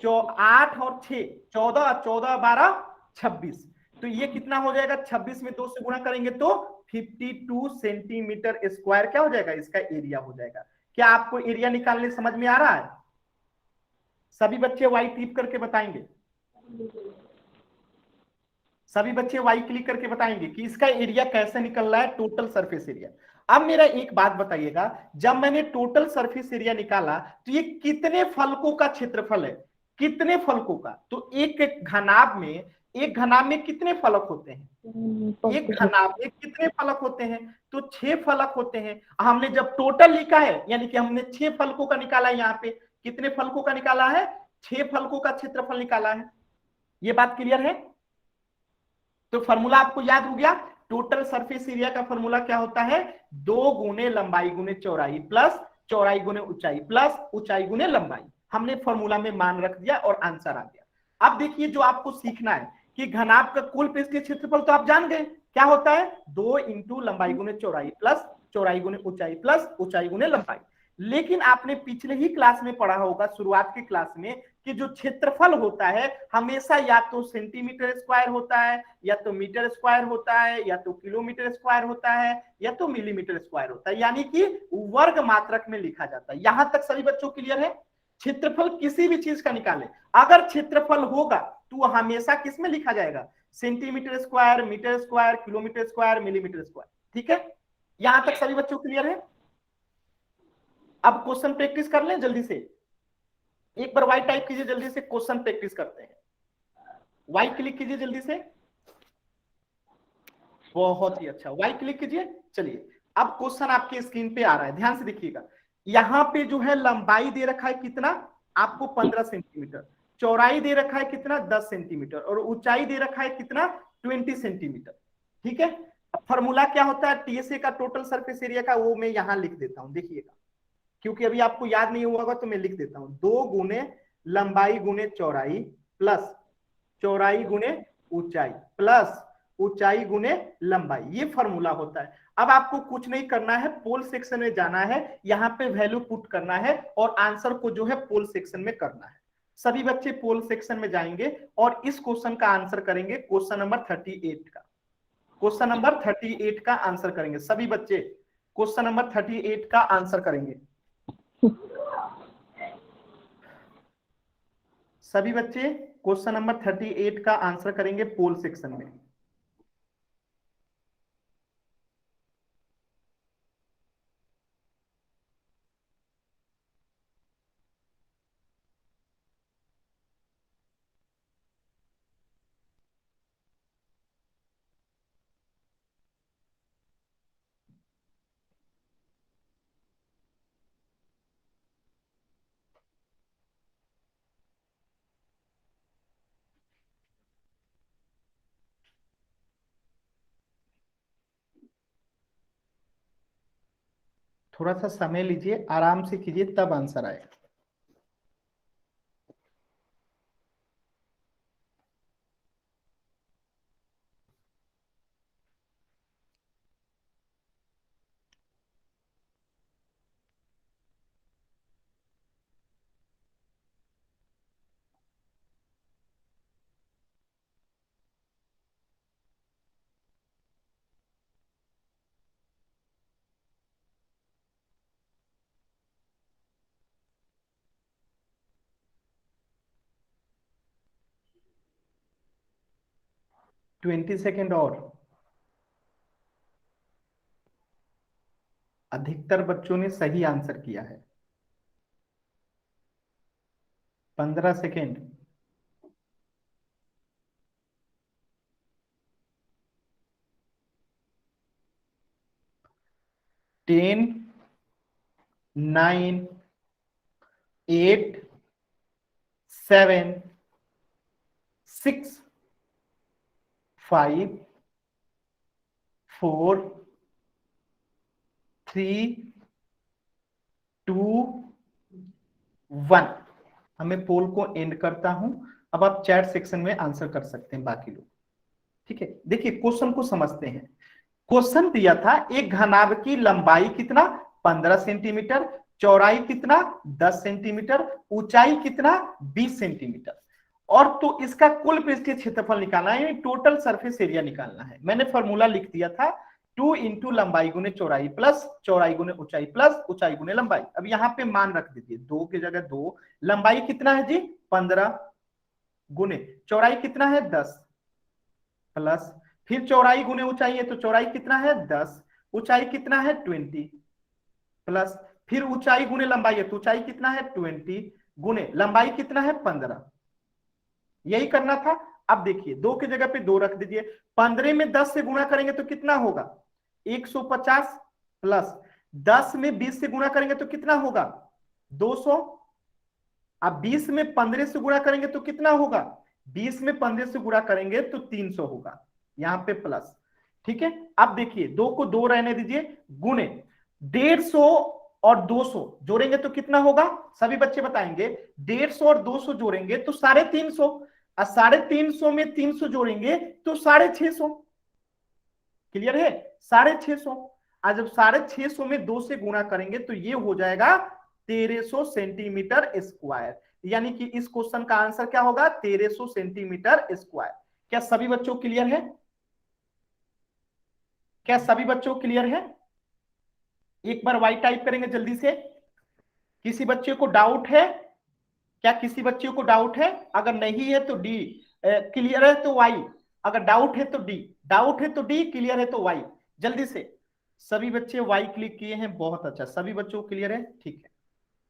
8 और 6 14, 14 12 26, तो ये कितना हो जाएगा? 26 में 2 से गुणा करेंगे तो 52 सेंटीमीटर स्क्वायर क्या हो जाएगा? इसका एरिया हो जाएगा। क्या आपको एरिया निकालने समझ में आ रहा है? सभी बच्चे वाई टिप करके बताएंगे, सभी बच्चे वाई क्लिक करके बताएंगे कि इसका एरिया कैसे निकल रहा है, टोटल सरफेस एरिया। अब मेरा एक बात बताइएगा, जब मैंने टोटल सरफेस एरिया निकाला तो ये कितने फलकों का क्षेत्रफल है? कितने फलकों का? तो एक घनाभ में कितने फलक होते हैं? एक घनाभ में कितने फलक होते हैं? तो 6 फलक होते हैं। हमने जब टोटल लिखा है यानी कि हमने 6 फलकों का निकाला है, यहाँ पे कितने फलकों का निकाला है? 6 फलकों का क्षेत्रफल निकाला है। ये बात क्लियर है? तो फॉर्मूला आपको याद हो गया, टोटल सरफेस एरिया का फॉर्मूला क्या होता है? 2 गुने लंबाई गुने चौड़ाई प्लस चौड़ाई गुने ऊंचाई प्लस ऊंचाई गुने लंबाई। हमने फॉर्मूला में मान रख दिया और आंसर आ गया। अब देखिए जो आपको सीखना है कि घनाभ का कुल पृष्ठीय क्षेत्रफल तो आप जान गए क्या होता है, 2 इंटू लंबाई गुने चौड़ाई प्लस चौड़ाई गुने ऊंचाई प्लस ऊंचाई गुने लंबाई। लेकिन आपने पिछले ही क्लास में पढ़ा होगा, शुरुआत की क्लास में, कि जो क्षेत्रफल होता है हमेशा या तो सेंटीमीटर स्क्वायर होता है, या तो मीटर स्क्वायर होता है, या तो किलोमीटर स्क्वायर होता है, या तो मिलीमीटर स्क्वायर होता है, यानी कि वर्ग मात्रक में लिखा जाता है। यहां तक सभी बच्चों क्लियर है? क्षेत्रफल किसी भी चीज का निकाले, अगर क्षेत्रफल होगा तो हमेशा किस में लिखा जाएगा, centimetre square, metre square, kilometre square, millimetre square. ठीक है, यहां तक सभी बच्चों क्लियर है? अब क्वेश्चन प्रैक्टिस कर लें जल्दी से, एक बार वाई टाइप कीजिए जल्दी से, क्वेश्चन प्रैक्टिस करते हैं। वाई क्लिक कीजिए जल्दी से, बहुत ही अच्छा, वाई क्लिक कीजिए। चलिए अब क्वेश्चन आपके स्क्रीन पे आ रहा है, ध्यान से देखिएगा। यहां पे जो है लंबाई दे रखा है कितना आपको, 15 सेंटीमीटर, चौड़ाई दे रखा है कितना, 10 सेंटीमीटर, और ऊंचाई दे रखा है कितना, 20 सेंटीमीटर। ठीक है, फॉर्मूला क्या होता है टीएसए का, टोटल सरफेस एरिया का, वो मैं यहां लिख देता हूं, देखिएगा, क्योंकि अभी आपको याद नहीं हुआ होगा तो मैं लिख देता हूं, 2 गुने लंबाई गुने चौड़ाई प्लस चौड़ाई गुने ऊंचाई प्लस ऊंचाई गुने लंबाई, ये फॉर्मूला होता है। अब आपको कुछ नहीं करना है, पोल सेक्शन में जाना है, यहां पे वैल्यू पुट करना है और आंसर को जो है पोल सेक्शन में करना है। सभी बच्चे पोल सेक्शन में जाएंगे और इस क्वेश्चन का आंसर करेंगे, क्वेश्चन नंबर 38 का, क्वेश्चन नंबर 38 का आंसर करेंगे सभी बच्चे, क्वेश्चन नंबर 38 का आंसर करेंगे सभी बच्चे, क्वेश्चन नंबर 38 का आंसर करेंगे पोल सेक्शन में। थोड़ा सा समय लीजिए, आराम से कीजिए, तब आंसर आएगा। ट्वेंटी सेकेंड और, अधिकतर बच्चों ने सही आंसर किया है। 15 सेकेंड, 10, 9, 8, 7, 6, 5, 4, 3, 2, 1। हमें पोल को एंड करता हूं। अब आप चैट सेक्शन में आंसर कर सकते हैं बाकी लोग। ठीक है, देखिए क्वेश्चन को समझते हैं। क्वेश्चन दिया था एक घनाभ की लंबाई कितना, 15 सेंटीमीटर, चौड़ाई कितना, 10 सेंटीमीटर, ऊंचाई कितना, 20 सेंटीमीटर, और तो इसका कुल पृष्ठीय क्षेत्रफल निकालना है, टोटल सरफेस एरिया निकालना है। मैंने फॉर्मूला लिख दिया था, 2 इंटू लंबाई गुने चौड़ाई प्लस चौड़ाई गुने ऊंचाई प्लस ऊंचाई गुने लंबाई। अब यहाँ पे मान रख दीजिए, 2 की जगह 2, लंबाई कितना है जी 15 गुने चौड़ाई कितना है 10 प्लस, फिर चौड़ाई गुने ऊंचाई है तो चौड़ाई कितना है 10, ऊंचाई कितना है 20 प्लस, फिर ऊंचाई गुने लंबाई है तो ऊंचाई कितना है 20 गुने लंबाई कितना है 15। यही करना था। अब देखिए 2 की जगह पे 2 रख दीजिए, 15 में 10 से गुणा करेंगे तो कितना होगा 150 प्लस 10 में 20 से गुणा करेंगे तो कितना होगा 200। अब 20 में 15 से गुणा करेंगे तो कितना होगा, 20 में 15 से गुणा करेंगे तो 300 होगा, यहां पे प्लस। ठीक है, अब देखिए 2 को 2 रहने दीजिए, गुने 150 और 200 जोड़ेंगे तो कितना होगा, सभी बच्चे बताएंगे, 150 और 200 जोड़ेंगे तो 350। और 350 में 300 जोड़ेंगे तो 650। क्लियर है? 650। आज जब 650 में 2 से गुणा करेंगे तो ये हो जाएगा 1300 सेंटीमीटर स्क्वायर। यानी कि इस क्वेश्चन का आंसर क्या होगा? 1300 सेंटीमीटर स्क्वायर। क्या सभी बच्चों क्लियर है? क्या सभी बच्चों क्लियर है? एक बार वाई टाइप करेंगे जल्दी से। किसी बच्चे को डाउट है? क्या किसी बच्चे को डाउट है? अगर नहीं है तो डी, क्लियर है तो वाई, अगर डाउट है तो डी, डाउट है तो डी, क्लियर है तो वाई। जल्दी से। सभी बच्चे वाई क्लिक किए हैं, बहुत अच्छा। सभी बच्चों को क्लियर है, ठीक है।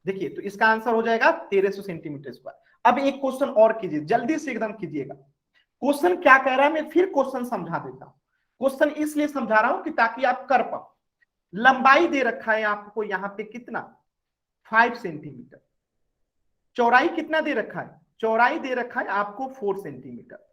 देखिए तो इसका आंसर हो जाएगा 1300 सेंटीमीटर स्क्वायर। अब एक क्वेश्चन और कीजिए, जल्दी से एकदम कीजिएगा। क्वेश्चन क्या कह रहा है मैं फिर क्वेश्चन समझा देता हूं। क्वेश्चन इसलिए समझा रहा हूं कि ताकि आप कर पाओ। लंबाई दे रखा है आपको यहां पे कितना? 5 सेंटीमीटर। चौड़ाई कितना दे रखा है? चौड़ाई दे रखा है आपको 4 सेंटीमीटर।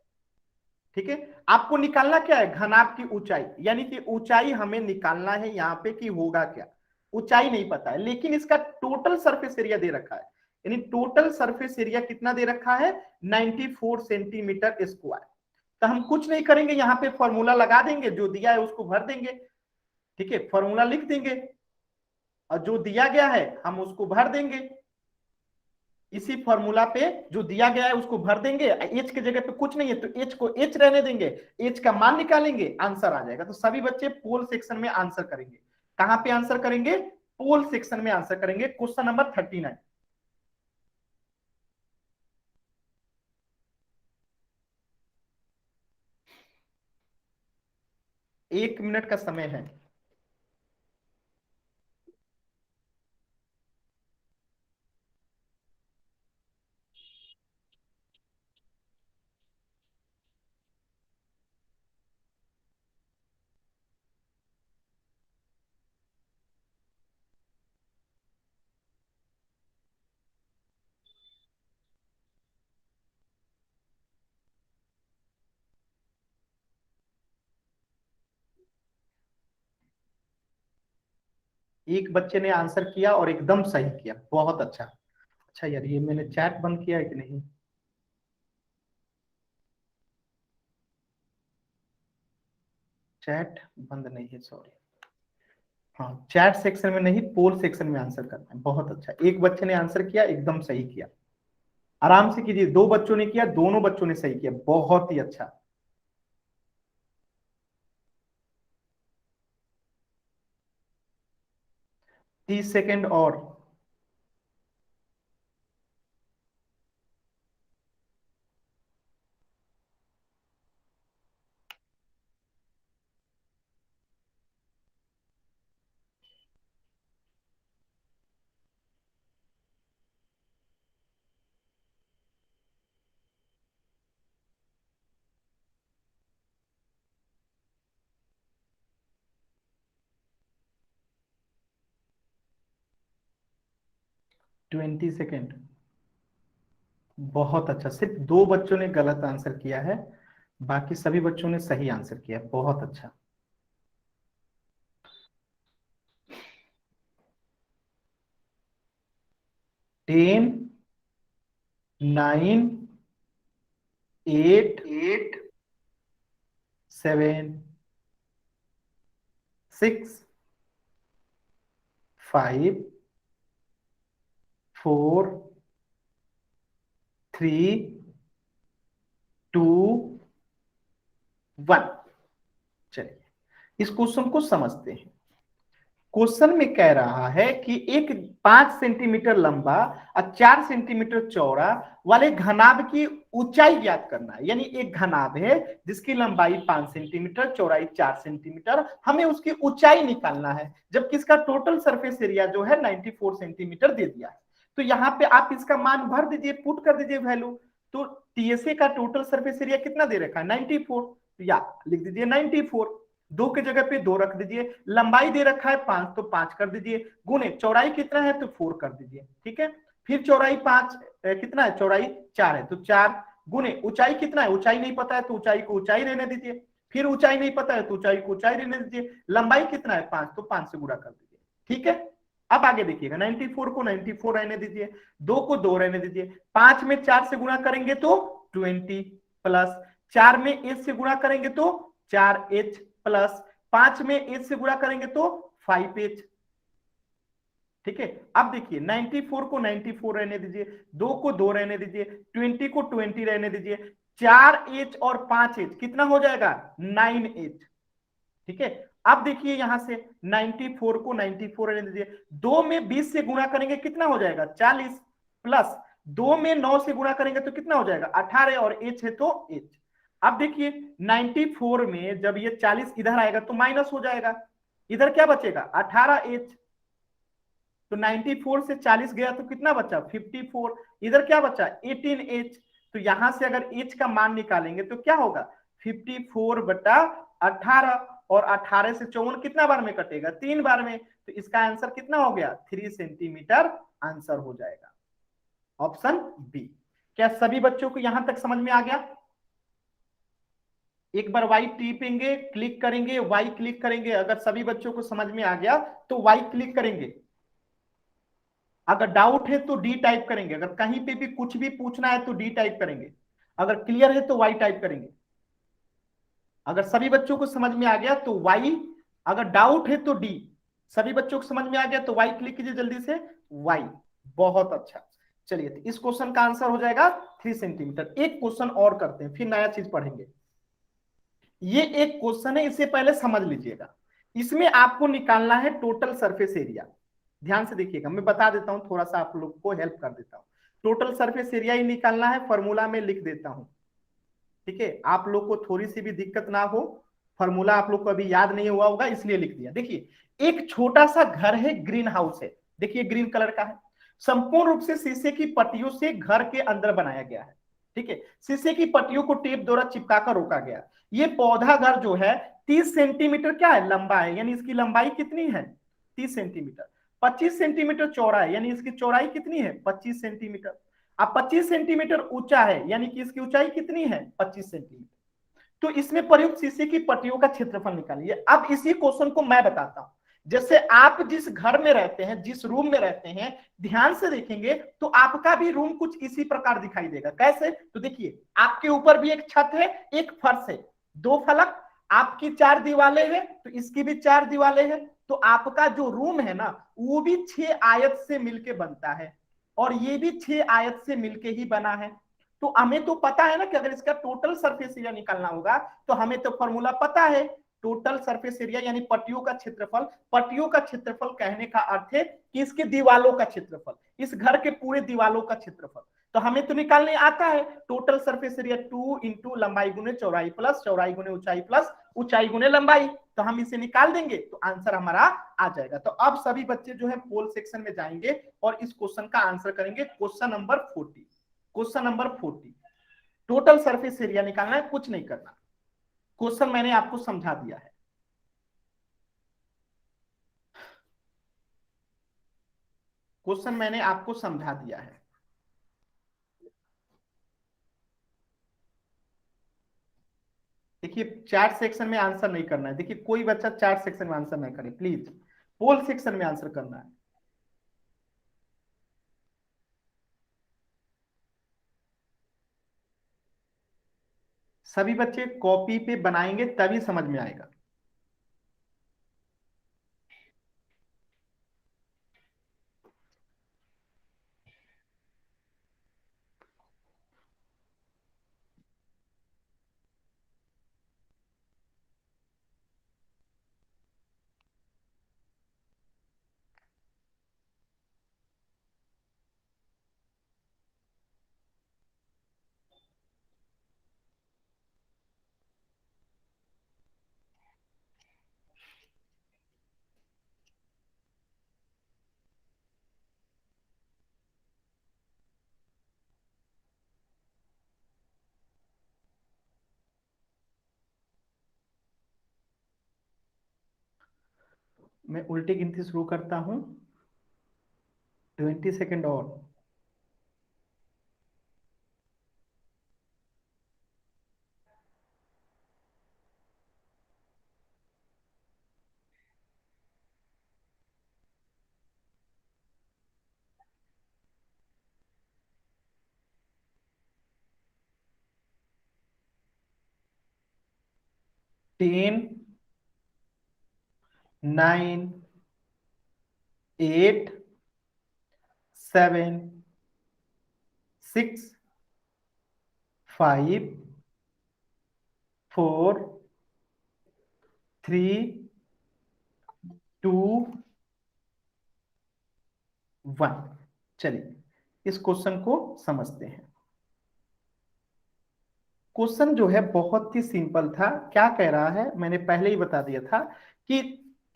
ठीक है। आपको निकालना क्या है? घनाभ की ऊंचाई, यानी कि ऊंचाई हमें निकालना है यहां पे कि होगा क्या। ऊंचाई नहीं पता है, लेकिन इसका टोटल सरफेस एरिया दे रखा है। यानी टोटल सरफेस एरिया कितना दे रखा है? 94 सेंटीमीटर स्क्वायर। तो हम कुछ नहीं करेंगे, यहां पे फॉर्मूला लगा देंगे, जो दिया है उसको भर देंगे। ठीक है, फॉर्मूला लिख देंगे और जो दिया गया है हम उसको भर देंगे। इसी फॉर्मूला पे जो दिया गया है उसको भर देंगे। एच की जगह पे कुछ नहीं है तो एच को एच रहने देंगे, एच का मान निकालेंगे, आंसर आ जाएगा। तो सभी बच्चे पोल सेक्शन में आंसर करेंगे। कहां पे आंसर करेंगे? पोल सेक्शन में आंसर करेंगे। Question number 39। 1 मिनट का समय है। एक बच्चे ने आंसर किया और एकदम सही किया, बहुत अच्छा। अच्छा यार, ये मैंने चैट बंद किया है कि नहीं? चैट बंद नहीं है, सॉरी। हाँ, चैट सेक्शन में नहीं, पोल सेक्शन में आंसर करना है। बहुत अच्छा, एक बच्चे ने आंसर किया, एकदम सही किया। आराम से कीजिए। 2 बच्चों ने किया, दोनों बच्चों ने सही किया, बहुत ही अच्छा। 30 सेकेंड और। Twenty second. बहुत अच्छा, सिर्फ 2 बच्चों ने गलत आंसर किया है, बाकी सभी बच्चों ने सही आंसर किया। बहुत अच्छा। 10, 9, 8, 7, 6, 5, 4, 3, 2, 1। चलिए इस क्वेश्चन को समझते हैं। क्वेश्चन में कह रहा है कि एक 5 सेंटीमीटर लंबा और 4 सेंटीमीटर चौड़ा वाले घनाभ की ऊंचाई ज्ञात करना है। यानी एक घनाभ है जिसकी लंबाई 5 सेंटीमीटर, चौड़ाई 4 सेंटीमीटर, हमें उसकी ऊंचाई निकालना है, जबकि इसका टोटल सरफेस एरिया जो है 94 सेंटीमीटर दे दिया है। तो यहाँ पे आप इसका मान भर दीजिए, पुट कर दीजिए वैल्यू। तो टीएसए का टोटल सरफेस एरिया कितना दे रखा है? 94। या लिख दीजिए 94, 2 की जगह पे 2 रख दीजिए। लंबाई दे रखा है 5 तो 5 कर दीजिए, गुने चौड़ाई कितना है तो 4 कर दीजिए। ठीक है, फिर चौड़ाई 5 कितना है? चौड़ाई 4 है तो 4, गुने ऊंचाई कितना है? ऊंचाई नहीं पता है तो ऊंचाई को ऊंचाई रहने दीजिए। फिर ऊंचाई नहीं पता है तो ऊंचाई को ऊंचाई रहने दीजिए। लंबाई कितना है? 5 तो 5 से गुणा कर दीजिए। ठीक है, अब आगे देखिएगा। 94 को 94 रहने दीजिए, 2 को 2 रहने दीजिए। 5 में 4 से गुणा करेंगे तो 20 प्लस 4 में एच से गुणा करेंगे तो 4h प्लस 5 में एच से गुणा करेंगे तो 5h। ठीक है, अब देखिए 94 को 94 रहने दीजिए, 2 को 2 रहने दीजिए, 20 को 20 रहने दीजिए, 4h और 5h कितना हो जाएगा 9h। ठीक है, अब देखिए यहां से 94 को 94 रहने दीजिए, 2 में 20 से गुणा करेंगे कितना हो जाएगा 40 प्लस 2 में 9 से गुणा करेंगे तो कितना हो जाएगा 18 और h है तो h। अब देखिए 94 में जब ये 40 इधर आएगा तो माइनस हो जाएगा, इधर क्या बचेगा 18h। तो 94 से 40 गया तो कितना बचा 54, इधर क्या बचा 18h। तो यहां से अगर h का मान निकालेंगे तो क्या होगा 54 बटा 18, और 18 से 54 कितना बार में कटेगा 3 बार में, तो इसका आंसर कितना हो गया 3 सेंटीमीटर आंसर हो जाएगा, ऑप्शन बी। क्या सभी बच्चों को यहां तक समझ में आ गया? एक बार वाई टिपेंगे, क्लिक करेंगे, वाई क्लिक करेंगे, अगर सभी बच्चों को समझ में आ गया तो वाई क्लिक करेंगे, अगर डाउट है तो डी टाइप करेंगे, अगर कहीं पे भी कुछ भी पूछना है तो डी टाइप करेंगे, अगर क्लियर है तो वाई टाइप करेंगे। अगर सभी बच्चों को समझ में आ गया तो वाई, अगर डाउट है तो डी, सभी बच्चों को समझ में आ गया तो वाई क्लिक कीजिए जल्दी से, वाई। बहुत अच्छा, चलिए तो इस क्वेश्चन का आंसर हो जाएगा 3 सेंटीमीटर। एक क्वेश्चन और करते हैं फिर नया चीज पढ़ेंगे। ये एक क्वेश्चन है, इसे पहले समझ लीजिएगा। इसमें आपको निकालना है टोटल सरफेस एरिया। ध्यान से देखिएगा, मैं बता देता हूं, थोड़ा सा आप लोग को हेल्प कर देता हूं। टोटल सरफेस एरिया ही निकालना है, फॉर्मूला में लिख देता हूं। ठीक है, आप लोग को थोड़ी सी भी दिक्कत ना हो, फॉर्मूला आप लोग को अभी याद नहीं हुआ होगा इसलिए लिख दिया। देखिए एक छोटा सा घर है, ग्रीन हाउस है, देखिए ग्रीन कलर का है, संपूर्ण रूप से शीशे की पट्टियों से घर के अंदर बनाया गया है। ठीक है, शीशे की पट्टियों को टेप द्वारा चिपकाकर रोका गया। ये पौधा घर जो है 30 सेंटीमीटर क्या है लंबा है, यानी इसकी लंबाई कितनी है 30 सेंटीमीटर। 25 सेंटीमीटर चौड़ा है, यानी इसकी चौड़ाई कितनी है 25 सेंटीमीटर। अब 25 सेंटीमीटर ऊंचा है, यानी कि इसकी ऊंचाई कितनी है 25 सेंटीमीटर। तो इसमें प्रयुक्त शीशे की पट्टियों का क्षेत्रफल निकालिए। अब इसी क्वेश्चन को मैं बताता हूं। जैसे आप जिस घर में रहते हैं, जिस रूम में रहते हैं, ध्यान से देखेंगे तो आपका भी रूम कुछ इसी प्रकार दिखाई देगा। कैसे? तो देखिए आपके ऊपर भी एक छत है, एक फर्श है, दो फलक, आपकी 4 दीवारें हैं तो इसकी भी 4 दीवारें हैं। तो आपका जो रूम है ना वो भी 6 आयत से मिलके बनता है, और ये भी 6 आयत से मिलके ही बना है। तो हमें तो पता है ना कि अगर इसका टोटल सरफेस एरिया निकालना होगा तो हमें तो फॉर्मूला पता है, टोटल सरफेस एरिया यानी पट्टियों का क्षेत्रफल। पट्टियों का क्षेत्रफल कहने का अर्थ है कि इसके दीवालों का क्षेत्रफल, इस घर के पूरे दीवालों का क्षेत्रफल। तो हमें तो निकालने आता है टोटल सरफेस एरिया 2 इंटू लंबाई गुने चौड़ाई प्लस चौड़ाई गुने ऊंचाई प्लस ऊंचाई गुने लंबाई। तो हम इसे निकाल देंगे तो आंसर हमारा आ जाएगा। तो अब सभी बच्चे जो है पोल सेक्शन में जाएंगे और इस क्वेश्चन का आंसर करेंगे। Question number 40, question number 40, total surface area निकालना है, कुछ नहीं करना। क्वेश्चन मैंने आपको समझा दिया है। क्वेश्चन मैंने आपको समझा दिया है। देखिए चैट सेक्शन में आंसर नहीं करना है, देखिए कोई बच्चा चैट सेक्शन में आंसर नहीं करे प्लीज, पोल सेक्शन में आंसर करना है। सभी बच्चे कॉपी पे बनाएंगे तभी समझ में आएगा। मैं उल्टी गिनती शुरू करता हूं, 20 सेकेंड और। 10, 9, 8, 7, 6, 5, 4, 3, 2, 1। चलिए इस क्वेश्चन को समझते हैं। क्वेश्चन जो है बहुत ही सिंपल था। क्या कह रहा है, मैंने पहले ही बता दिया था कि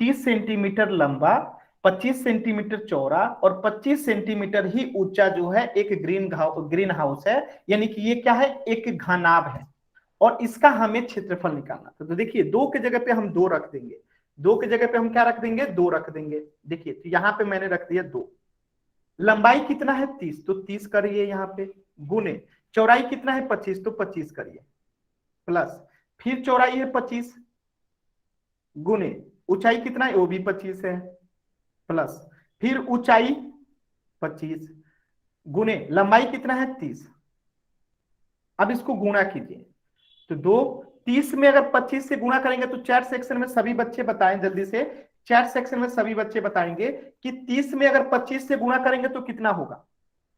30 सेंटीमीटर लंबा, 25 सेंटीमीटर चौड़ा और 25 सेंटीमीटर ही ऊंचा जो है एक ग्रीन हाउस है, यानी कि ये क्या है, एक घनाभ है। और इसका हमें क्षेत्रफल निकालना था। तो देखिए, दो के जगह पे हम दो रख देंगे, दो के जगह पे हम क्या रख देंगे, दो रख देंगे। देखिए तो यहां पे मैंने रख दिया दो। लंबाई कितना है 30, तो 30 करिए यहाँ पे, गुने चौड़ाई कितना है 25, तो 25 करिए, प्लस फिर चौड़ाई है 25, गुने ऊंचाई कितना है, वो भी 25 है, प्लस फिर ऊंचाई 25, गुने लंबाई कितना है 30। अब इसको गुणा कीजिए, तो दो 30 में अगर 25 से गुणा करेंगे तो चैट सेक्शन में सभी बच्चे बताएं जल्दी से, चैट सेक्शन में सभी बच्चे बताएंगे कि 30 में अगर 25 से गुणा करेंगे तो कितना होगा।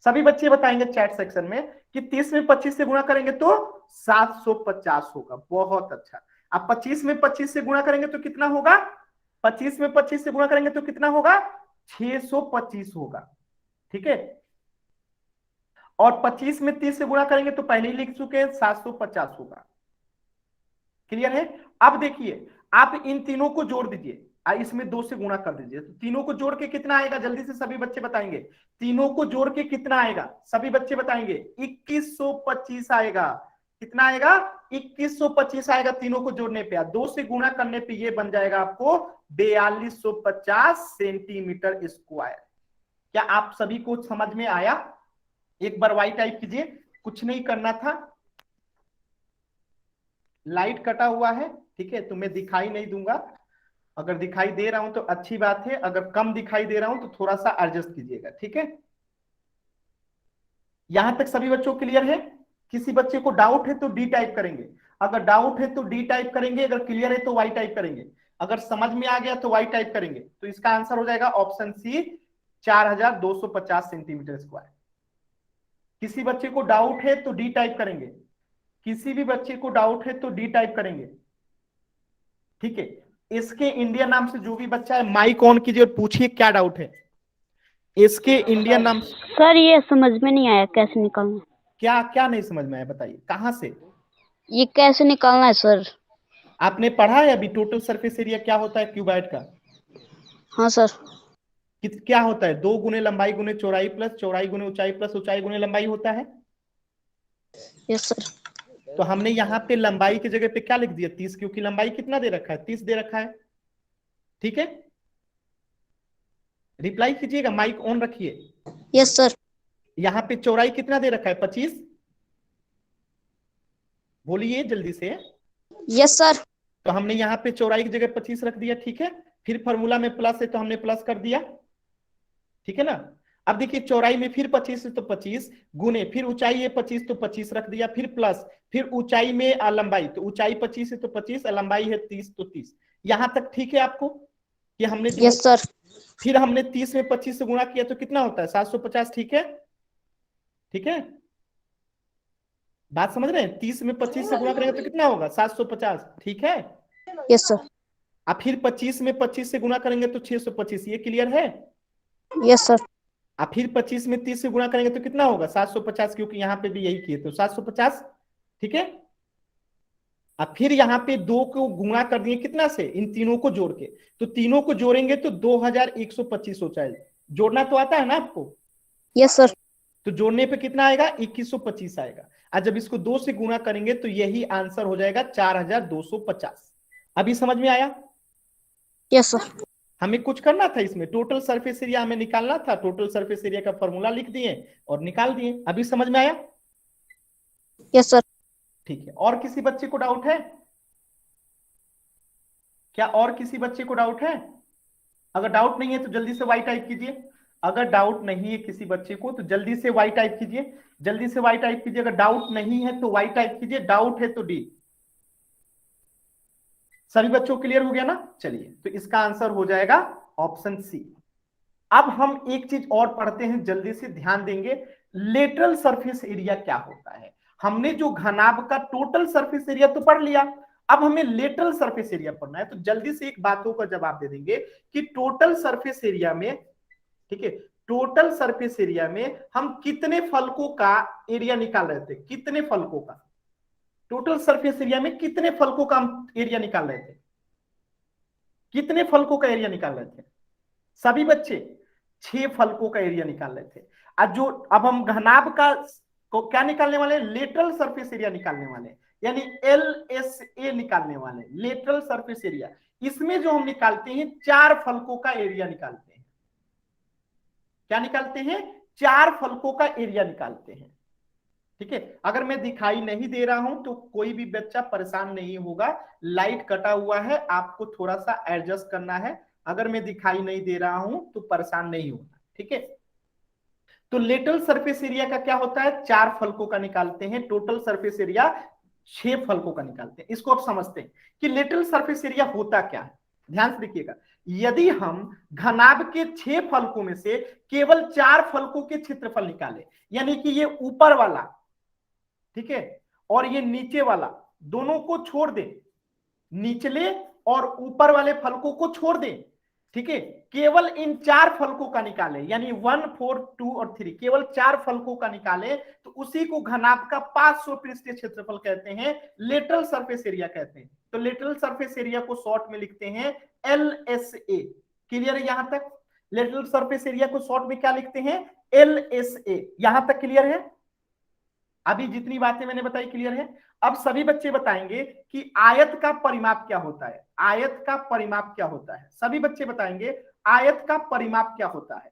सभी बच्चे बताएंगे चैट सेक्शन में कि 30 में 25 से गुणा करेंगे तो 750 होगा। बहुत अच्छा। अब 25 में 25 से गुणा करेंगे तो कितना होगा, 25 में 25 से गुणा करेंगे तो कितना होगा, 625 होगा। ठीक है, और 25 में 30 से गुणा करेंगे तो पहले ही लिख चुके हैं 750 होगा। क्लियर है। अब देखिए, आप इन तीनों को जोड़ दीजिए, इसमें दो से गुणा कर दीजिए, तो तीनों को जोड़ के कितना आएगा, जल्दी से सभी बच्चे बताएंगे। तीनों को जोड़ के कितना आएगा, सभी बच्चे बताएंगे, 2125 आएगा। कितना आएगा, 2125 आएगा तीनों को जोड़ने पे। दो से गुणा करने पे ये बन जाएगा आपको 4250 सेंटीमीटर स्क्वायर। क्या आप सभी को समझ में आया। एक बार वाई टाइप कीजिए, कुछ नहीं करना था। लाइट कटा हुआ है, ठीक है, तो मैं दिखाई नहीं दूंगा। अगर दिखाई दे रहा हूं तो अच्छी बात है, अगर कम दिखाई दे रहा हूं तो थोड़ा सा एडजस्ट कीजिएगा। ठीक है, यहां तक सभी बच्चों क्लियर है। किसी बच्चे को डाउट है तो डी टाइप करेंगे, अगर डाउट है तो डी टाइप करेंगे, अगर क्लियर है तो वाई टाइप करेंगे, अगर समझ में आ गया तो वाई टाइप करेंगे। तो इसका आंसर हो जाएगा ऑप्शन सी, 4250 सेंटीमीटर स्क्वायर। किसी बच्चे को डाउट है तो डी टाइप करेंगे, किसी भी बच्चे को डाउट है तो डी टाइप करेंगे। ठीक है, इसके इंडिया नाम से जो भी बच्चा है माइक ऑन कीजिए और पूछिए क्या डाउट है। इसके इंडियन नाम सर ये समझ में नहीं आया कैसे निकालना। क्या क्या नहीं समझ में आया, बताइए कहां से। ये कैसे निकालना है सर। आपने पढ़ा है अभी टोटल सरफेस एरिया क्या होता है क्यूबाइड का। हाँ सर। क्या होता है, 2 गुने लंबाई गुने चौड़ाई प्लस चौड़ाई गुने ऊंचाई प्लस ऊंचाई गुने लंबाई होता है। Yes sir. तो हमने यहाँ पे लंबाई की जगह पे क्या लिख दिया 30, क्योंकि लंबाई कितना दे रखा है 30 दे रखा है। ठीक है, रिप्लाई कीजिएगा, माइक ऑन रखिए। Yes sir. यहाँ पे चौड़ाई कितना दे रखा है 25, बोलिए जल्दी से। Yes sir. तो हमने यहाँ पे चौड़ाई की जगह 25 रख दिया। ठीक है, फिर फॉर्मूला में प्लस है तो हमने प्लस कर दिया। ठीक है ना। अब देखिए चौड़ाई में फिर 25 है तो 25, गुने फिर ऊंचाई है 25 तो 25 रख दिया, फिर प्लस फिर ऊंचाई में लंबाई, तो ऊंचाई 25 है तो 25, लंबाई है 30 तो 30। यहां तक ठीक है आपको कि हमने जो यस सर। फिर हमने 30 में 25 से गुणा किया तो कितना होता है 750। ठीक है, ठीक है, बात समझ रहे हैं। 30 में 25 से गुणा करेंगे तो कितना होगा 750। ठीक है, यस सर। अब फिर 25 में 25 से गुणा करेंगे तो 625। ये क्लियर है। Yes sir. अब फिर 25 में 30 से गुणा करेंगे तो कितना होगा 750, क्योंकि यहाँ पे भी यही किए तो 750। ठीक है, अब फिर यहाँ पे दो को गुणा कर दिए कितना से, इन तीनों को जोड़ के, तो तीनों को जोड़ेंगे तो 2125 हो जाएगा। जोड़ना तो आता है ना आपको। Yes sir. तो जोड़ने पे कितना आएगा 2125 आएगा। और जब इसको 2 से गुणा करेंगे तो यही आंसर हो जाएगा 4250। अभी समझ में आया। Yes sir. हमें कुछ करना था इसमें, टोटल सरफेस एरिया हमें निकालना था, टोटल सरफेस एरिया का फॉर्मूला लिख दिए और निकाल दिए। अभी समझ में आया। Yes sir. ठीक है, और किसी बच्चे को डाउट है क्या, और किसी बच्चे को डाउट है। अगर डाउट नहीं है तो जल्दी से वाई टाइप कीजिए। अगर डाउट नहीं है किसी बच्चे को तो जल्दी से वाई टाइप कीजिए, जल्दी से वाई टाइप कीजिए। अगर डाउट नहीं है तो वाई टाइप कीजिए, डाउट है तो डी। सभी बच्चों क्लियर हो गया ना? चलिए, तो इसका आंसर हो जाएगा ऑप्शन सी। अब हम एक चीज और पढ़ते हैं, जल्दी से ध्यान देंगे। लेटरल सरफेस एरिया क्या होता है? हमने जो घनाभ का टोटल सरफेस एरिया तो पढ़ लिया, अब हमें लेटरल सरफेस एरिया पढ़ना है। तो जल्दी से एक बातों का जवाब दे देंगे कि टोटल सरफेस एरिया में, ठीक है, टोटल सरफेस एरिया में हम कितने फलकों का एरिया निकाल रहे थे? कितने फलकों का? टोटल सरफेस एरिया में कितने फलकों का हम एरिया निकाल रहे थे? कितने फलकों का एरिया निकाल रहे थे सभी बच्चे? 6 फलकों का एरिया निकाल रहे थे। अब हम घनाभ का को क्या निकालने वाले? लेटरल सरफेस एरिया निकालने वाले, यानी LSA निकालने वाले, लेटरल सरफेस एरिया। इसमें जो हम निकालते हैं 4 फलकों का एरिया निकालते हैं। क्या निकालते हैं? 4 फलकों का एरिया निकालते हैं। ठीक है, अगर मैं दिखाई नहीं दे रहा हूं तो कोई भी बच्चा परेशान नहीं होगा। लाइट कटा हुआ है, आपको थोड़ा सा एडजस्ट करना है। अगर मैं दिखाई नहीं दे रहा हूं तो परेशान नहीं होना, ठीक है। तो लेटरल सरफेस एरिया का क्या होता है? 4 फलकों का निकालते हैं। टोटल सरफेस एरिया 6 फलकों का निकालते हैं। इसको आप समझते हैं कि लेटरल सरफेस एरिया होता क्या है। ध्यान से देखिएगा, यदि हम घनाभ के 6 फलकों में से केवल 4 फलकों के क्षेत्रफल निकाले, यानी कि ये ऊपर वाला, ठीक है, और ये नीचे वाला, दोनों को छोड़ दें, निचले और ऊपर वाले फलकों को छोड़ दें, ठीक है, केवल इन 4 फलकों का निकाले, यानी 1, 4, 2 और 3, केवल 4 फलकों का निकाले, तो उसी को घनाभ का 500 पृष्ठीय क्षेत्रफल कहते हैं, लेटरल सरफेस एरिया कहते हैं। तो लेटरल सरफेस एरिया को शॉर्ट में लिखते हैं LSA। क्लियर है यहां तक? लेटरल सरफेस एरिया को शॉर्ट में क्या लिखते हैं? LSA। यहां तक क्लियर है? अभी जितनी बातें मैंने बताई क्लियर है? अब सभी बच्चे बताएंगे कि आयत का परिमाप क्या होता है। आयत का परिमाप क्या होता है? सभी बच्चे बताएंगे आयत का परिमाप क्या होता है।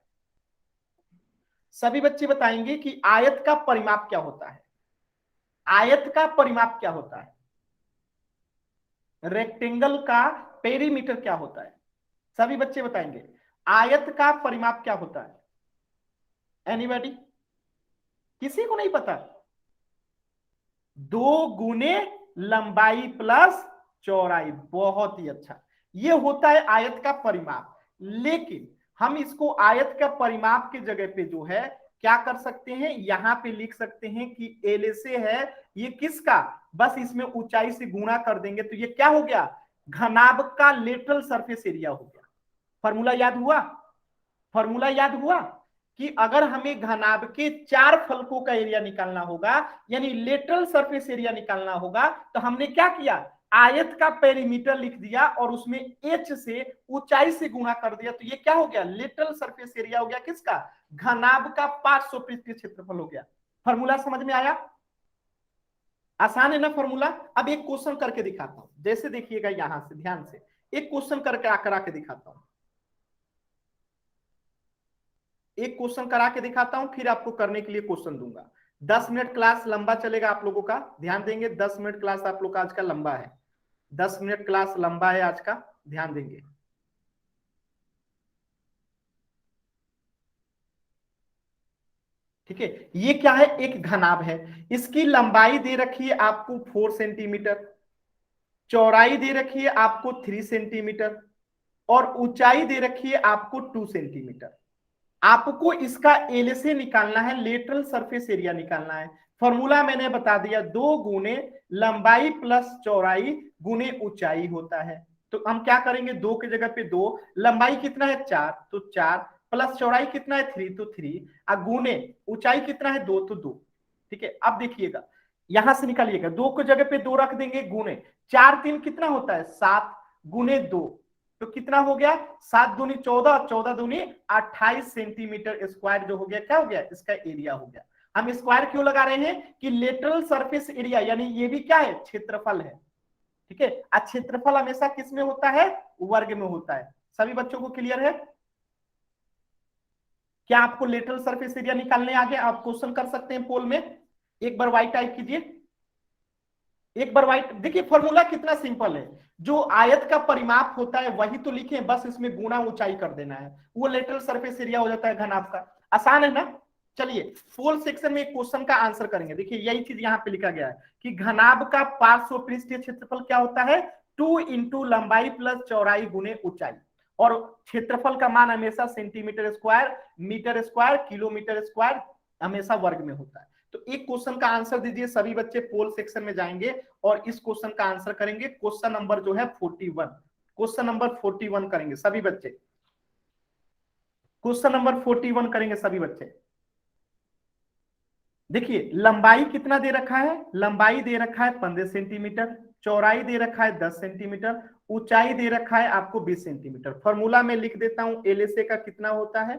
सभी बच्चे बताएंगे कि आयत का परिमाप क्या होता है। आयत का परिमाप क्या होता है? रेक्टेंगल का पेरीमीटर क्या होता है? सभी बच्चे बताएंगे आयत का परिमाप क्या होता है। एनीबॉडी? किसी को नहीं पता? 2 गुने लंबाई प्लस चौड़ाई। बहुत ही अच्छा, ये होता है आयत का परिमाप। लेकिन हम इसको आयत का परिमाप की जगह पे जो है क्या कर सकते हैं, यहां पे लिख सकते हैं कि LSA है ये किसका, बस इसमें ऊंचाई से गुणा कर देंगे तो ये क्या हो गया? घनाभ का लेटरल सरफेस एरिया हो गया। फॉर्मूला याद हुआ? फॉर्मूला याद हुआ कि अगर हमें घनाभ के 4 फलकों का एरिया निकालना होगा, यानी लेटरल सरफेस एरिया निकालना होगा, तो हमने क्या किया? आयत का पेरीमीटर लिख दिया और उसमें h से ऊंचाई से गुणा कर दिया, तो ये क्या हो गया? लेटरल सरफेस एरिया हो गया किसका? घनाभ का 500 पृष्ठीय क्षेत्रफल हो गया। फॉर्मूला समझ में आया? आसान है ना फॉर्मूला? अब एक क्वेश्चन करके दिखाता हूं, जैसे देखिएगा यहां से ध्यान से, एक क्वेश्चन करके करा के दिखाता हूं। एक क्वेश्चन करा के दिखाता हूं, फिर आपको करने के लिए क्वेश्चन दूंगा। 10 मिनट क्लास लंबा चलेगा आप लोगों का, ध्यान देंगे। 10 मिनट क्लास आप लोग का आज का लंबा है। 10 मिनट क्लास लंबा है आज का, ध्यान देंगे। ठीक है, ये क्या है? एक घनाभ है। इसकी लंबाई दे रखी है आपको 4 सेंटीमीटर, चौड़ाई दे रखी है आपको 3 सेंटीमीटर, और ऊंचाई दे रखी है आपको 2 सेंटीमीटर। आपको इसका LSA निकालना है, लेटरल सरफेस एरिया निकालना है। फॉर्मूला मैंने बता दिया, 2 गुने लंबाई प्लस चौड़ाई गुने ऊंचाई होता है। तो हम क्या करेंगे? 2 की जगह पे 2, लंबाई कितना है 4 तो 4, प्लस चौड़ाई कितना है 3 तो 3, और गुने ऊंचाई कितना है 2 तो 2। ठीक है, अब देखिएगा यहां से निकालिएगा, 2 की जगह पे 2 रख देंगे, गुने 4 3 कितना होता है 7, गुने 2 तो कितना हो गया? 7 दूनी 14, 14 दूनी 28 सेंटीमीटर स्क्वायर जो हो गया, क्या हो गया? इसका एरिया हो गया। हम स्क्वायर क्यों लगा रहे हैं? कि लेटरल सरफेस एरिया, यानी ये भी क्या है? क्षेत्रफल है। ठीक है, क्षेत्रफल हमेशा किस में होता है? वर्ग में होता है। सभी बच्चों को क्लियर है? क्या आपको लेटरल सरफेस एरिया निकालने आ गया? आप क्वेश्चन कर सकते हैं पोल में। एक बार वाई टाइप कीजिए, एक बार वाइट। देखिए फॉर्मूला कितना सिंपल है, जो आयत का परिमाप होता है वही तो लिखे, बस इसमें गुणा ऊंचाई कर देना है, वो लेटरल सरफेस एरिया हो जाता है घनाभ का। आसान है ना? चलिए फोल सेक्शन में एक क्वेश्चन का आंसर करेंगे। देखिए यही चीज यहाँ पे लिखा गया है कि घनाभ का 500 पृष्ठीय क्षेत्रफल क्या होता है? 2 इंटू लंबाई प्लस चौड़ाई गुने ऊंचाई, और क्षेत्रफल का मान हमेशा centimetre square, metre square, kilometre square हमेशा वर्ग में होता है। तो एक क्वेश्चन का आंसर दीजिए, सभी बच्चे पोल सेक्शन में जाएंगे और इस क्वेश्चन का आंसर करेंगे। क्वेश्चन नंबर जो है 41, क्वेश्चन नंबर 41 करेंगे सभी बच्चे, क्वेश्चन नंबर 41 करेंगे सभी बच्चे। देखिए लंबाई कितना दे रखा है, लंबाई दे रखा है 15 सेंटीमीटर, चौड़ाई दे रखा है 10 सेंटीमीटर, ऊंचाई दे रखा है आपको 20 सेंटीमीटर। फॉर्मूला में लिख देता हूं, एलएसए का कितना होता है,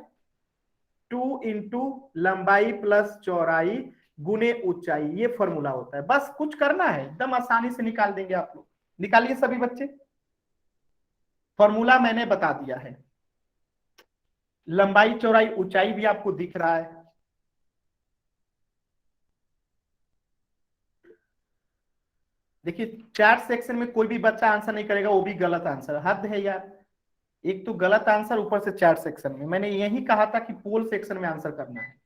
2 इंटू लंबाई प्लस चौड़ाई गुने ऊंचाई, ये फॉर्मूला होता है। बस कुछ करना है, एकदम आसानी से निकाल देंगे आप लोग। निकालिए सभी बच्चे, फॉर्मूला मैंने बता दिया है। लंबाई चौड़ाई ऊंचाई भी आपको दिख रहा है। देखिए चैट सेक्शन में कोई भी बच्चा आंसर नहीं करेगा, वो भी गलत आंसर, हद है यार। एक तो गलत आंसर, ऊपर से चैट सेक्शन में। मैंने यही कहा था कि पोल सेक्शन में आंसर करना है।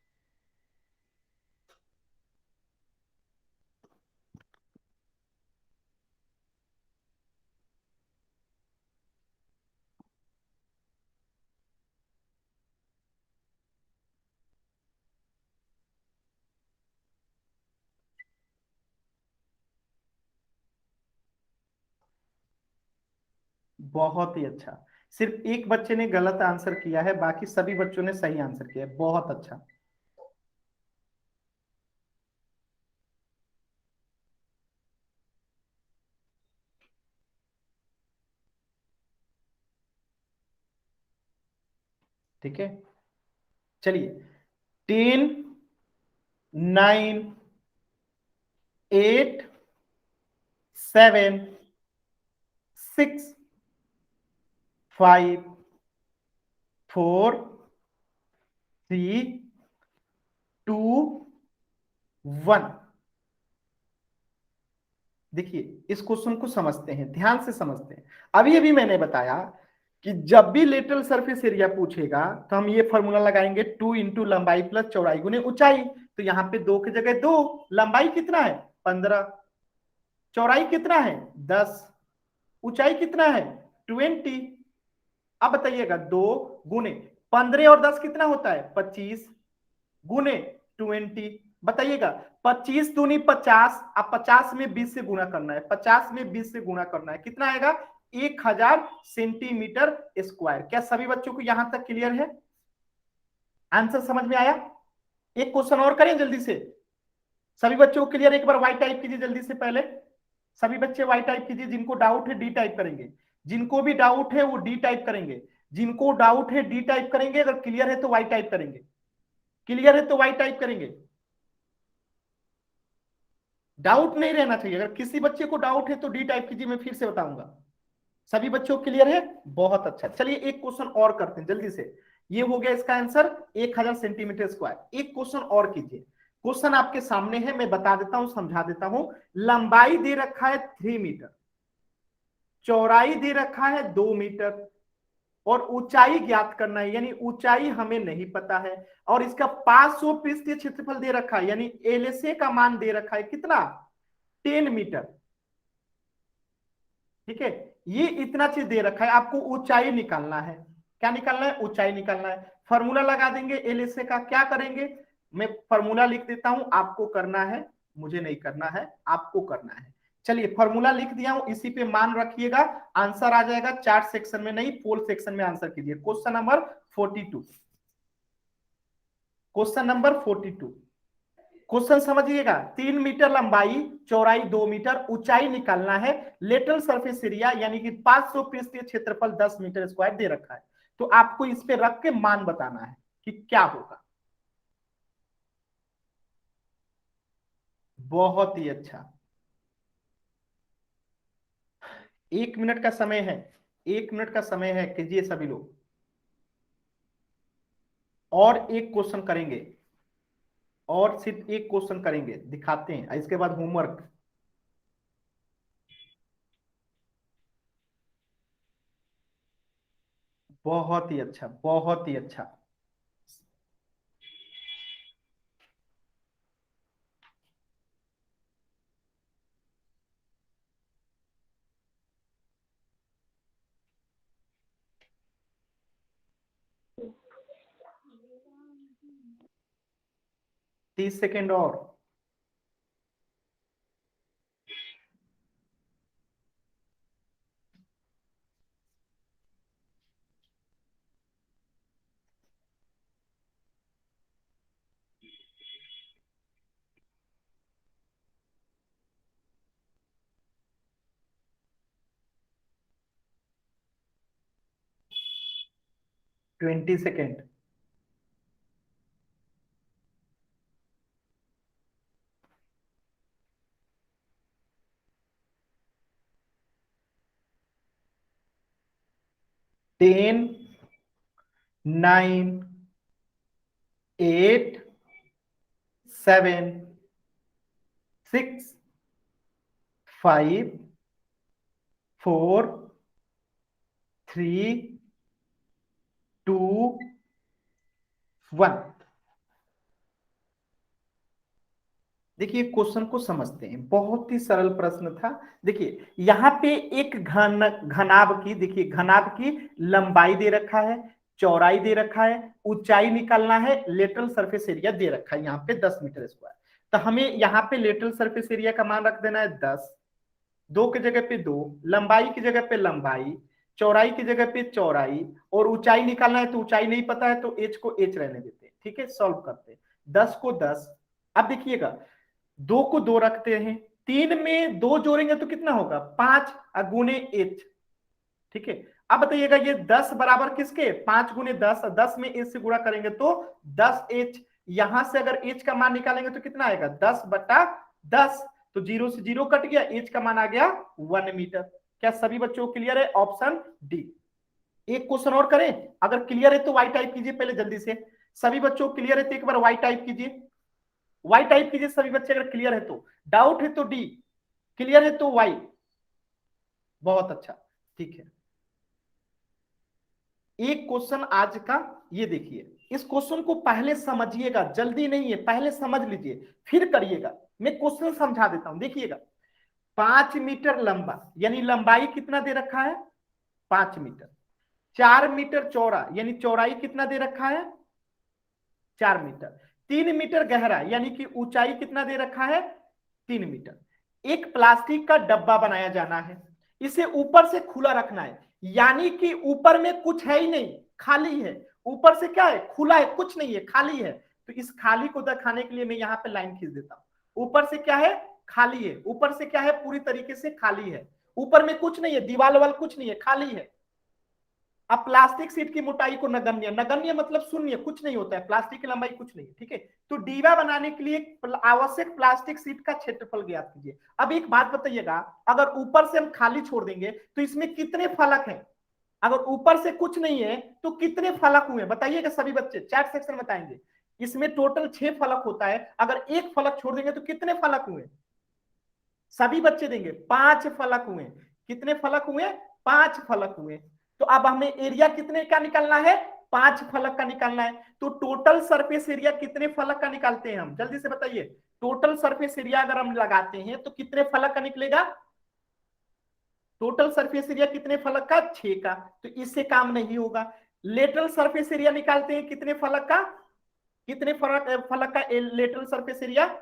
बहुत ही अच्छा, सिर्फ एक बच्चे ने गलत आंसर किया है, बाकी सभी बच्चों ने सही आंसर किया है। बहुत अच्छा। ठीक है, चलिए 10, 9, 8, 7, 6, 5, 4, 3, 2, 1। देखिए इस क्वेश्चन को समझते हैं, ध्यान से समझते हैं। अभी अभी मैंने बताया कि जब भी लेटरल सरफेस एरिया पूछेगा तो हम ये फॉर्मूला लगाएंगे, 2 इंटू लंबाई प्लस चौड़ाई गुने ऊंचाई। तो यहाँ पे 2 की जगह 2, लंबाई कितना है 15, चौड़ाई कितना है 10, ऊंचाई कितना है 20। अब बताइएगा 2 गुने 15 और 10 कितना होता है 25, गुने 20। बताइएगा 25 दूनी 50, अब 50 में 20 से गुना करना है, 50 में 20 से गुना करना है, कितना आएगा 1000 सेंटीमीटर स्क्वायर। क्या सभी बच्चों को यहां तक क्लियर है, आंसर समझ में आया। एक क्वेश्चन और करें जल्दी से, सभी बच्चों को क्लियर, एक बार वाई टाइप कीजिए जल्दी से। पहले सभी बच्चे वाई टाइप कीजिए, जिनको डाउट है डी टाइप करेंगे, जिनको भी डाउट है वो डी टाइप करेंगे, जिनको डाउट है डी टाइप करेंगे, अगर क्लियर है तो वाई टाइप करेंगे, क्लियर है तो वाई टाइप करेंगे। डाउट नहीं रहना चाहिए, अगर किसी बच्चे को डाउट है तो डी टाइप कीजिए, मैं फिर से बताऊंगा। सभी बच्चों को क्लियर है, बहुत अच्छा। चलिए एक क्वेश्चन और करते हैं जल्दी से, ये हो गया इसका आंसर 1000 सेंटीमीटर स्क्वायर। एक क्वेश्चन और कीजिए, क्वेश्चन आपके सामने है, मैं बता देता हूं, समझा देता हूं। लंबाई दे रखा है 3 मीटर, चौड़ाई दे रखा है 2 मीटर, और ऊंचाई ज्ञात करना है, यानी ऊंचाई हमें नहीं पता है, और इसका 500 पृष्ठीय क्षेत्रफल दे रखा है, यानी एलएसए का मान दे रखा है कितना 10 मीटर। ठीक है, ये इतना चीज दे रखा है, आपको ऊंचाई निकालना है। क्या निकालना है, ऊंचाई निकालना है। फॉर्मूला लगा देंगे एलएसए का, क्या करेंगे, मैं फॉर्मूला लिख देता हूं, आपको करना है, मुझे नहीं करना है, आपको करना है। चलिए फॉर्मूला लिख दिया हूं, इसी पे मान रखिएगा, आंसर आ जाएगा। चार्ट सेक्शन में नहीं, पोल सेक्शन में आंसर कीजिए। Question number 42, question number 42, question समझिएगा। 3 मीटर लंबाई, चौड़ाई 2 मीटर, ऊंचाई निकालना है, लेटरल सरफेस एरिया यानी कि 500 पृष्ठीय क्षेत्रफल 10 मीटर स्क्वायर दे रखा है। तो आपको इस पे रख के मान बताना है कि क्या होगा। बहुत ही अच्छा, 1 मिनट का समय है, 1 मिनट का समय है, कीजिए सभी लोग। और एक क्वेश्चन करेंगे, और सिर्फ एक क्वेश्चन करेंगे, दिखाते हैं, इसके बाद होमवर्क। बहुत ही अच्छा, बहुत ही अच्छा। 30 सेकेंड और। Twenty second. टेन, 9, 8, 7, 6, 5, 4, 3, 2, 1। देखिए क्वेश्चन को समझते हैं, बहुत ही सरल प्रश्न था। देखिए यहाँ पे एक घनाभ की, देखिए घनाभ की लंबाई दे रखा है, चौड़ाई दे रखा है, ऊंचाई निकालना है, लेटरल सरफेस एरिया दे रखा है यहाँ पे 10 मीटर स्क्वायर। तो हमें यहाँ पे लेटरल सरफेस एरिया का मान रख देना है 10, 2 की जगह पे 2, लंबाई की जगह पे लंबाई, चौड़ाई की जगह पे चौड़ाई, और ऊंचाई निकालना है तो ऊंचाई नहीं पता है तो एच को एच रहने देते हैं। ठीक है, सॉल्व करते हैं। 10 को 10, अब देखिएगा 2 को 2 रखते हैं, 3 में 2 जोड़ेंगे तो कितना होगा 5 गुने एच। ठीक है, अब बताइएगा ये 10 बराबर किसके, 5 गुने 10, 10 में एच से गुणा करेंगे तो 10 एच। यहां से अगर एच का मान निकालेंगे तो कितना आएगा 10/10, तो 0 से 0 कट गया, एच का मान आ गया 1 मीटर। क्या सभी बच्चों को क्लियर है? Option D. एक क्वेश्चन और करें, अगर क्लियर है तो वाई टाइप कीजिए पहले जल्दी से। सभी बच्चों को क्लियर है तो एक बार वाई टाइप कीजिए, वाई टाइप कीजिए सभी बच्चे अगर क्लियर है तो। डाउट है तो डी, क्लियर है तो वाई। बहुत अच्छा, ठीक है। एक क्वेश्चन आज का ये देखिए, इस क्वेश्चन को पहले समझिएगा, जल्दी नहीं है, पहले समझ लीजिए फिर करिएगा। मैं क्वेश्चन समझा देता हूं, देखिएगा 5 मीटर लंबा, यानी लंबाई कितना दे रखा है 5 मीटर, 4 मीटर चौड़ा, यानी चौड़ाई कितना दे रखा है 4 मीटर, 3 मीटर गहरा, यानी कि ऊंचाई कितना दे रखा है 3 मीटर। एक प्लास्टिक का डब्बा बनाया जाना है, इसे ऊपर से खुला रखना है, यानी कि ऊपर में कुछ है ही नहीं, खाली है। ऊपर से क्या है, खुला है, कुछ नहीं है, खाली है। तो इस खाली को दिखाने के लिए मैं यहां पे लाइन खींच देता हूं। ऊपर से क्या है, खाली है। ऊपर से क्या है, पूरी तरीके से खाली है। ऊपर में कुछ नहीं है, दीवार वाल कुछ नहीं है, खाली है। अब प्लास्टिक सीट की मोटाई को नगण्य, नगण्य मतलब शून्य, कुछ नहीं होता है, प्लास्टिक की लंबाई कुछ नहीं। ठीक है, तो डीवा बनाने के लिए आवश्यक प्लास्टिक सीट का क्षेत्रफल ज्ञात कीजिए। अब एक बात बताइएगा, अगर ऊपर से हम खाली छोड़ देंगे तो इसमें कितने फलक हैं? अगर ऊपर से कुछ नहीं है तो कितने फलक हुए बताइएगा सभी बच्चे, चैट सेक्शन में बताएंगे। इसमें टोटल 6 फलक होता है, अगर एक फलक छोड़ देंगे तो कितने फलक हुए? सभी बच्चे देंगे 5 फलक हुए। कितने फलक हुए? 5 फलक हुए। तो अब हमें एरिया कितने का निकालना है, 5 फलक का निकालना है। तो टोटल सरफेस एरिया कितने फलक का निकालते हैं हम, जल्दी से बताइए। टोटल सरफेस एरिया अगर हम लगाते हैं तो कितने फलक का निकलेगा? टोटल सरफेस एरिया कितने फलक का, 6 का। तो इससे काम नहीं होगा। लेटरल सरफेस एरिया निकालते हैं कितने फलक का, कितने फलक का lateral surface area,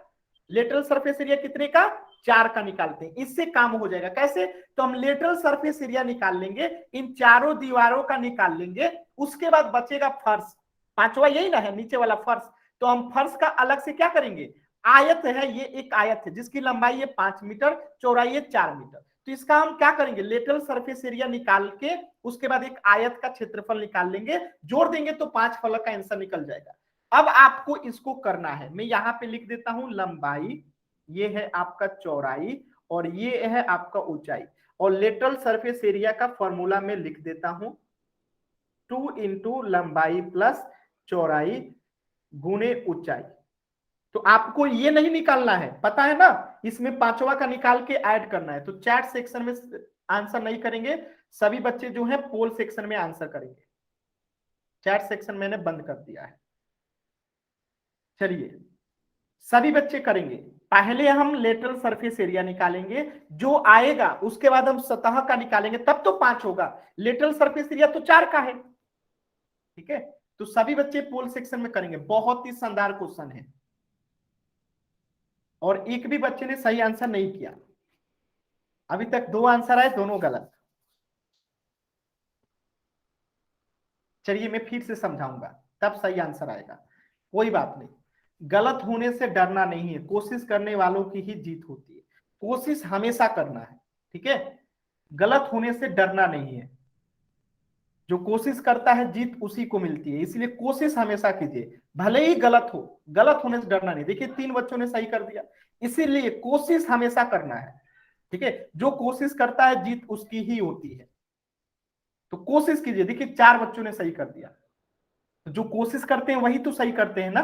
lateral surface area कितने का, 4 का निकालते हैं। इससे काम हो जाएगा। कैसे? तो हम लेटरल सरफेस एरिया निकाल लेंगे, इन चारों दीवारों का निकाल लेंगे, उसके बाद बचेगा फर्श, पांचवा यही ना है, नीचे वाला फर्श। तो हम फर्श का अलग से क्या करेंगे, आयत है, ये एक आयत है जिसकी लंबाई है 5 मीटर, चौड़ाई है 4 मीटर। तो इसका हम क्या करेंगे, लेटरल सरफेस एरिया निकाल के उसके बाद एक आयत का क्षेत्रफल निकाल लेंगे, जोड़ देंगे तो 5 फलक का आंसर निकल जाएगा। अब आपको इसको करना है, मैं यहां पे लिख देता हूं लंबाई, ये है आपका चौड़ाई, और ये है आपका ऊंचाई, और लेटरल सरफेस एरिया का फॉर्मूला में लिख देता हूं 2 इंटू लंबाई प्लस चौड़ाई गुणे ऊंचाई। तो आपको ये नहीं निकालना है, पता है ना, इसमें पांचवा का निकाल के ऐड करना है। तो चैट सेक्शन में आंसर नहीं करेंगे, सभी बच्चे जो है पोल सेक्शन में आंसर करेंगे। चैट सेक्शन मैंने बंद कर दिया है। चलिए सभी बच्चे करेंगे, पहले हम लेटरल सरफेस एरिया निकालेंगे, जो आएगा उसके बाद हम सतह का निकालेंगे, तब तो 5 होगा। लेटरल सरफेस एरिया तो 4 का है। ठीक है, तो सभी बच्चे पोल सेक्शन में करेंगे, बहुत ही शानदार क्वेश्चन है। और एक भी बच्चे ने सही आंसर नहीं किया। अभी तक 2 आंसर आए, दोनों गलत। चलिए मैं फिर से समझाऊंगा, तब सही आंसर आएगा। कोई बात नहीं, गलत होने से डरना नहीं है, कोशिश करने वालों की ही जीत होती है। कोशिश हमेशा करना है, ठीक है। गलत होने से डरना नहीं है, जो कोशिश करता है जीत उसी को मिलती है, इसलिए कोशिश हमेशा कीजिए, भले ही गलत हो। गलत होने से डरना नहीं। देखिए 3 बच्चों ने सही कर दिया, इसीलिए कोशिश हमेशा करना है, ठीक है। जो कोशिश करता है जीत उसकी ही होती है, तो कोशिश कीजिए। देखिए 4 बच्चों ने सही कर दिया, तो जो कोशिश करते हैं वही तो सही करते हैं ना।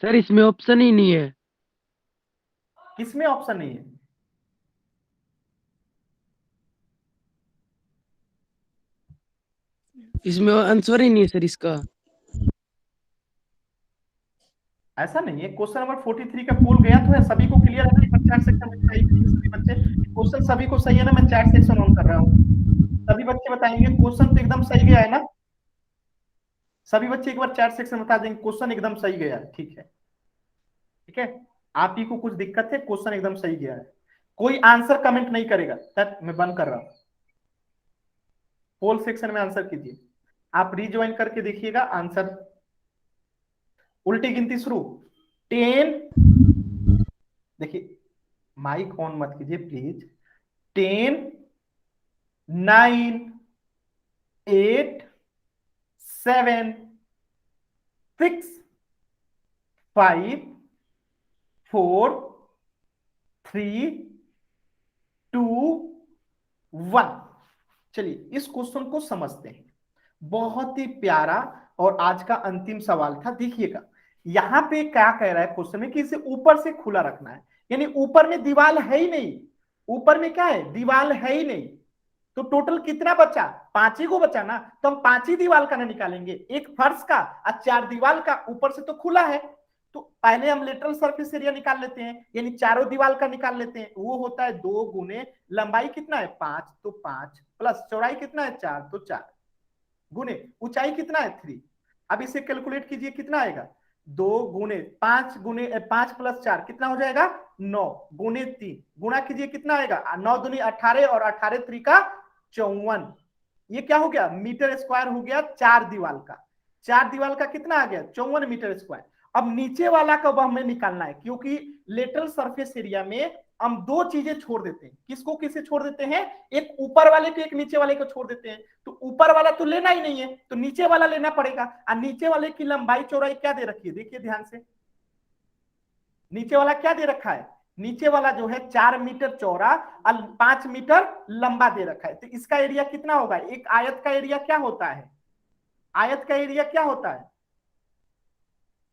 सर इसमें ऑप्शन ही नहीं है। किसमें ऑप्शन नहीं है? इसमें आंसर ही नहीं है सर इसका। ऐसा नहीं है। क्वेश्चन नंबर 43 का पोल गया तो है, सभी को क्लियर है ना? चैट सेक्शन में सही सभी बच्चे, क्वेश्चन सभी को सही है ना? मैं चैट सेक्शन ऑन कर रहा हूँ, सभी बच्चे बताएंगे क्वेश्चन तो एकदम सही गया है ना? सभी बच्चे एक बार चैट सेक्शन बता देंगे क्वेश्चन एकदम सही गया है, ठीक है, ठीक है। आप ही को कुछ दिक्कत है, क्वेश्चन एकदम सही गया है। कोई आंसर कमेंट नहीं करेगा, तक मैं बंद कर रहा हूं। पोल सेक्शन में आंसर कीजिए, आप रिज्वाइन करके देखिएगा आंसर। उल्टी गिनती शुरू, 10, देखिए माइक ऑन मत कीजिए प्लीज। 10, 9, 8, 7, 6, 5, 4, 3, 2, 1। चलिए इस क्वेश्चन को समझते हैं, बहुत ही प्यारा और आज का अंतिम सवाल था। देखिएगा यहां पे क्या कह रहा है क्वेश्चन में कि इसे ऊपर से खुला रखना है, यानी ऊपर में दीवार है ही नहीं। ऊपर में क्या है? दीवार है ही नहीं। तो टोटल कितना बचा? 5 ही को बचा ना, तो हम 5 ही दीवार का ना निकालेंगे, एक फर्श का और 4 दीवार का, ऊपर से तो खुला है। तो पहले हम लेटरल सरफेस एरिया निकाल लेते हैं, यानी चारों दीवार का निकाल लेते हैं। वो होता है 2 गुने लंबाई कितना है 5, तो 5 प्लस चौड़ाई कितना है 4, तो 4 गुने ऊंचाई कितना है 3। अब इसे कैलकुलेट कीजिए कितना आएगा? 2 गुने 5 गुने 5 प्लस 4 कितना हो जाएगा? 9 गुने 3 गुणा कीजिए कितना आएगा? 9 दूनी 18 और 18 3 का 54। ये क्या हो गया? मीटर स्क्वायर हो गया 4 दीवार का। 4 दीवार का कितना आ गया? 54 मीटर स्क्वायर। अब नीचे वाला कब हमें निकालना है, क्योंकि लेटरल सरफेस एरिया में हम 2 चीजें छोड़ देते हैं। किसको किसे छोड़ देते हैं? एक ऊपर वाले को, एक नीचे वाले को छोड़ देते हैं। तो ऊपर वाला तो लेना ही नहीं है, तो नीचे वाला लेना पड़ेगा। और नीचे वाले की लंबाई चौड़ाई क्या दे रखी है? देखिए ध्यान से, नीचे वाला क्या दे रखा है? नीचे वाला जो है 4 मीटर चौड़ा और 5 मीटर लंबा दे रखा है। तो इसका एरिया कितना होगा? एक आयत का एरिया क्या होता है? आयत का एरिया क्या होता है?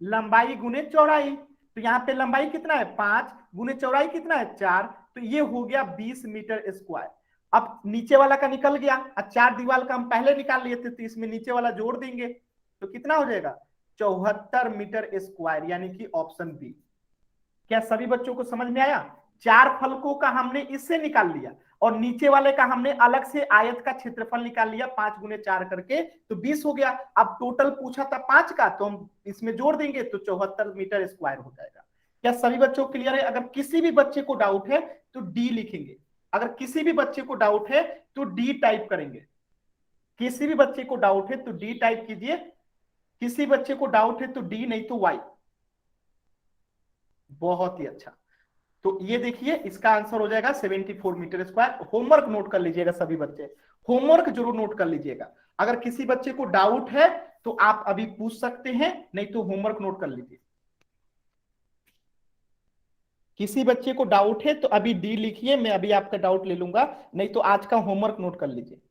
लंबाई गुने चौड़ाई। तो यहाँ पे लंबाई कितना है 5 गुने चौड़ाई कितना है 4, तो ये हो गया 20 मीटर स्क्वायर। अब नीचे वाला का निकल गया, अब 4 दीवार का हम पहले निकाल लिए थे, तो इसमें नीचे वाला जोड़ देंगे तो कितना हो जाएगा? 74 मीटर स्क्वायर, यानी कि ऑप्शन बी। क्या सभी बच्चों को समझ में आया? 4 फलकों का हमने इससे निकाल लिया और नीचे वाले का हमने अलग से आयत का क्षेत्रफल निकाल लिया 5 गुने 4 करके, तो 20 हो गया। अब टोटल पूछा था 5 का, तो हम इसमें जोड़ देंगे तो 74 मीटर स्क्वायर हो जाएगा। क्या सभी बच्चों को क्लियर है? अगर किसी भी बच्चे को डाउट है तो डी लिखेंगे। अगर किसी भी बच्चे को डाउट है तो डी टाइप करेंगे। किसी भी बच्चे को डाउट है तो डी टाइप कीजिए। किसी बच्चे को डाउट है तो डी, नहीं तो वाई। बहुत ही अच्छा। तो ये देखिए इसका आंसर हो जाएगा 74 मीटर स्क्वायर। होमवर्क नोट कर लीजिएगा सभी बच्चे, होमवर्क जरूर नोट कर लीजिएगा। अगर किसी बच्चे को डाउट है तो आप अभी पूछ सकते हैं, नहीं तो होमवर्क नोट कर लीजिए। किसी बच्चे को डाउट है तो अभी डी लिखिए, मैं अभी आपका डाउट ले लूंगा, नहीं तो आज का होमवर्क नोट कर लीजिए।